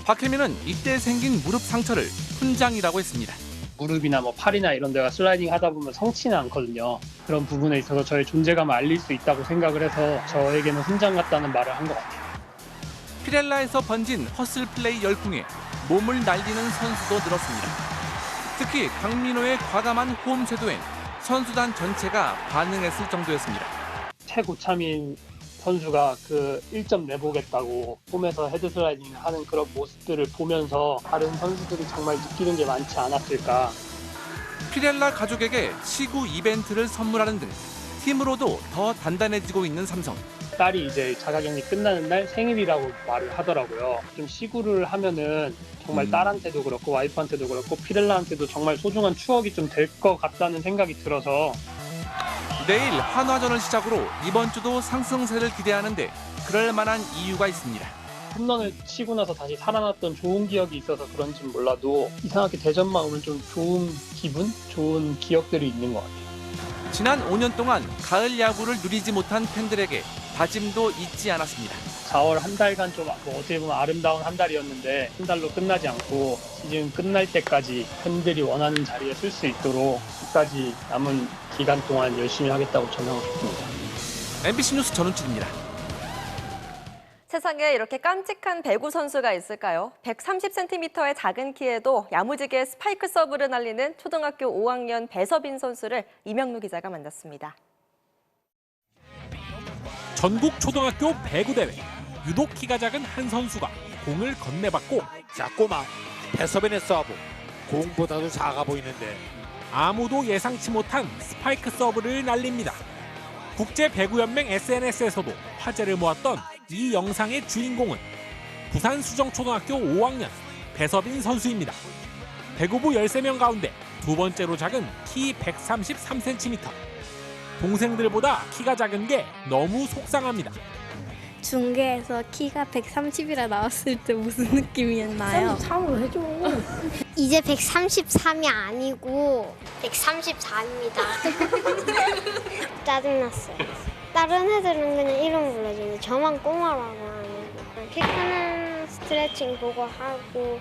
박혜민은 이때 생긴 무릎 상처를 훈장이라고 했습니다. 무릎이나 뭐 팔이나 이런 데가 슬라이딩 하다 보면 성치는 않거든요. 그런 부분에 있어서 저의 존재감을 알릴 수 있다고 생각을 해서 저에게는 훈장 같다는 말을 한 것 같아요. 피렐라에서 번진 허슬 플레이 열풍에 몸을 날리는 선수도 늘었습니다. 특히 강민호의 과감한 홈 쇄도엔 선수단 전체가 반응했을 정도였습니다. 최고참인 선수가 그 1점 내보겠다고 홈에서 헤드슬라이딩 하는 그런 모습들을 보면서 다른 선수들이 정말 느끼는 게 많지 않았을까. 피렐라 가족에게 시구 이벤트를 선물하는 등 팀으로도 더 단단해지고 있는 삼성. 딸이 이제 자가격리 끝나는 날 생일이라고 말을 하더라고요. 좀 시구를 하면은 정말 딸한테도 그렇고 와이프한테도 그렇고 피렐라한테도 정말 소중한 추억이 좀 될 것 같다는 생각이 들어서 내일 한화전을 시작으로 이번 주도 상승세를 기대하는데 그럴 만한 이유가 있습니다. 홈런을 치고 나서 다시 살아났던 좋은 기억이 있어서 그런지는 몰라도 이상하게 대전만 오면 좀 좋은 기분, 좋은 기억들이 있는 것 같아요. 지난 5년 동안 가을 야구를 누리지 못한 팬들에게 다짐도 잊지 않았습니다. 4월 한 달간 좀 어떻게 보면 아름다운 한 달이었는데 한 달로 끝나지 않고 시즌 끝날 때까지 팬들이 원하는 자리에 쓸 수 있도록 끝까지 남은 기간 동안 열심히 하겠다고 전하고 싶습니다. MBC 뉴스 전은철입니다. 세상에 이렇게 깜찍한 배구 선수가 있을까요? 130cm의 작은 키에도 야무지게 스파이크 서브를 날리는 초등학교 5학년 배서빈 선수를 이명루 기자가 만났습니다. 전국 초등학교 배구 대회. 유독 키가 작은 한 선수가 공을 건네받고 자, 꼬마 배서빈의 서브. 공보다도 작아 보이는데 아무도 예상치 못한 스파이크 서브를 날립니다. 국제배구연맹 SNS에서도 화제를 모았던 이 영상의 주인공은 부산 수정초등학교 5학년 배서빈 선수입니다. 배구부 13명 가운데 두 번째로 작은 키 133cm. 동생들보다 키가 작은 게 너무 속상합니다. 중계에서 키가 130이라 나왔을 때 무슨 느낌이었나요? 133으로 해줘. 이제 133이 아니고 134입니다. 짜증났어요. 다른 애들은 그냥 이름 불러주는데 저만 꼬마라고 하는 거. 키 크는 스트레칭 보고 하고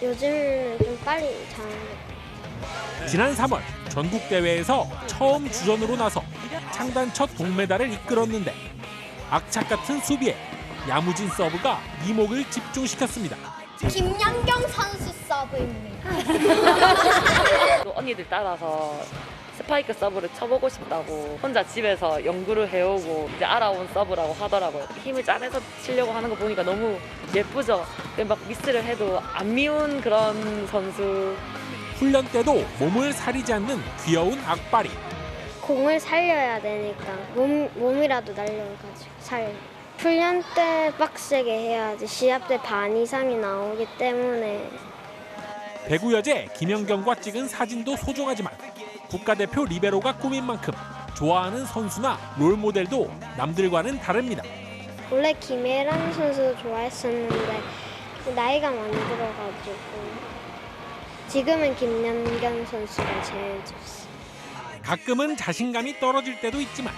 요즘에는 좀 빨리 자는 거. 지난 3월 전국대회에서 처음 주전으로 나서 창단 첫 동메달을 이끌었는데 악착 같은 수비에 야무진 서브가 이목을 집중시켰습니다. 김연경 선수 서브입니다. 언니들 따라서 스파이크 서브를 쳐보고 싶다고 혼자 집에서 연구를 해오고 이제 알아온 서브라고 하더라고요. 힘을 짜내서 치려고 하는 거 보니까 너무 예쁘죠. 막 미스를 해도 안 미운 그런 선수. 훈련 때도 몸을 사리지 않는 귀여운 악바리. 공을 살려야 되니까 몸이라도 날려가지고 살려. 훈련 때 빡세게 해야지 시합 때 반 이상이 나오기 때문에. 배구 여제 김연경과 찍은 사진도 소중하지만 국가대표 리베로가 꾸민 만큼 좋아하는 선수나 롤모델도 남들과는 다릅니다. 원래 김혜란 선수 좋아했었는데 나이가 많이 들어가지고 지금은 김연경 선수가 제일 좋습니다. 가끔은 자신감이 떨어질 때도 있지만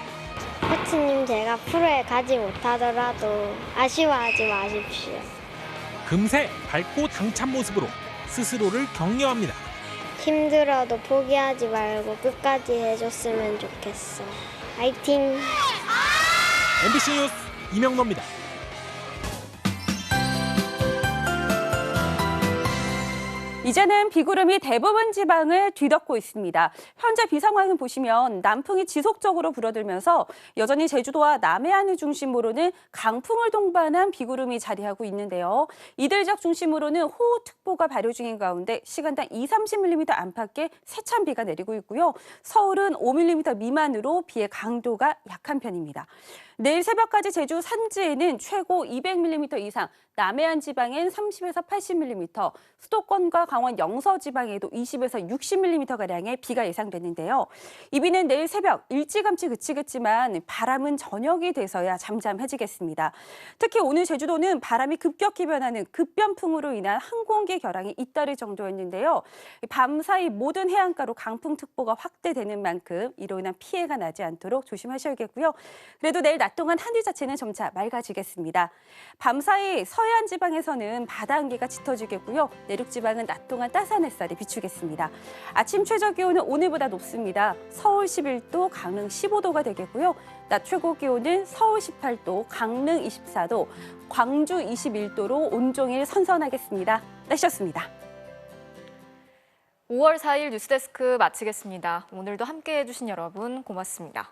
코치님 제가 프로에 가지 못하더라도 아쉬워하지 마십시오. 금세 밝고 당찬 모습으로 스스로를 격려합니다. 힘들어도 포기하지 말고 끝까지 해줬으면 좋겠어. 화이팅! MBC 뉴스 이명노입니다. 이제는 비구름이 대부분 지방을 뒤덮고 있습니다. 현재 비상황을 보시면 남풍이 지속적으로 불어들면서 여전히 제주도와 남해안을 중심으로는 강풍을 동반한 비구름이 자리하고 있는데요. 이들 지역 중심으로는 호우특보가 발효 중인 가운데 시간당 20-30mm 안팎의 세찬 비가 내리고 있고요. 서울은 5mm 미만으로 비의 강도가 약한 편입니다. 내일 새벽까지 제주 산지에는 최고 200mm 이상, 남해안 지방엔 30에서 80mm, 수도권과 강원 영서 지방에도 20에서 60mm가량의 비가 예상되는데요. 이 비는 내일 새벽 일찌감치 그치겠지만 바람은 저녁이 돼서야 잠잠해지겠습니다. 특히 오늘 제주도는 바람이 급격히 변하는 급변풍으로 인한 항공기 결항이 잇따를 정도였는데요. 밤사이 모든 해안가로 강풍특보가 확대되는 만큼 이로 인한 피해가 나지 않도록 조심하셔야겠고요. 그래도 내일 낮 동안 하늘 자체는 점차 맑아지겠습니다. 밤사이 서해안 지방에서는 바다 안개가 짙어지겠고요. 내륙 지방은 낮 동안 따스한 햇살이 비추겠습니다. 아침 최저 기온은 오늘보다 높습니다. 서울 11도, 강릉 15도가 되겠고요. 낮 최고 기온은 서울 18도, 강릉 24도, 광주 21도로 온종일 선선하겠습니다. 날씨였습니다. 5월 4일 뉴스데스크 마치겠습니다. 오늘도 함께해 주신 여러분 고맙습니다.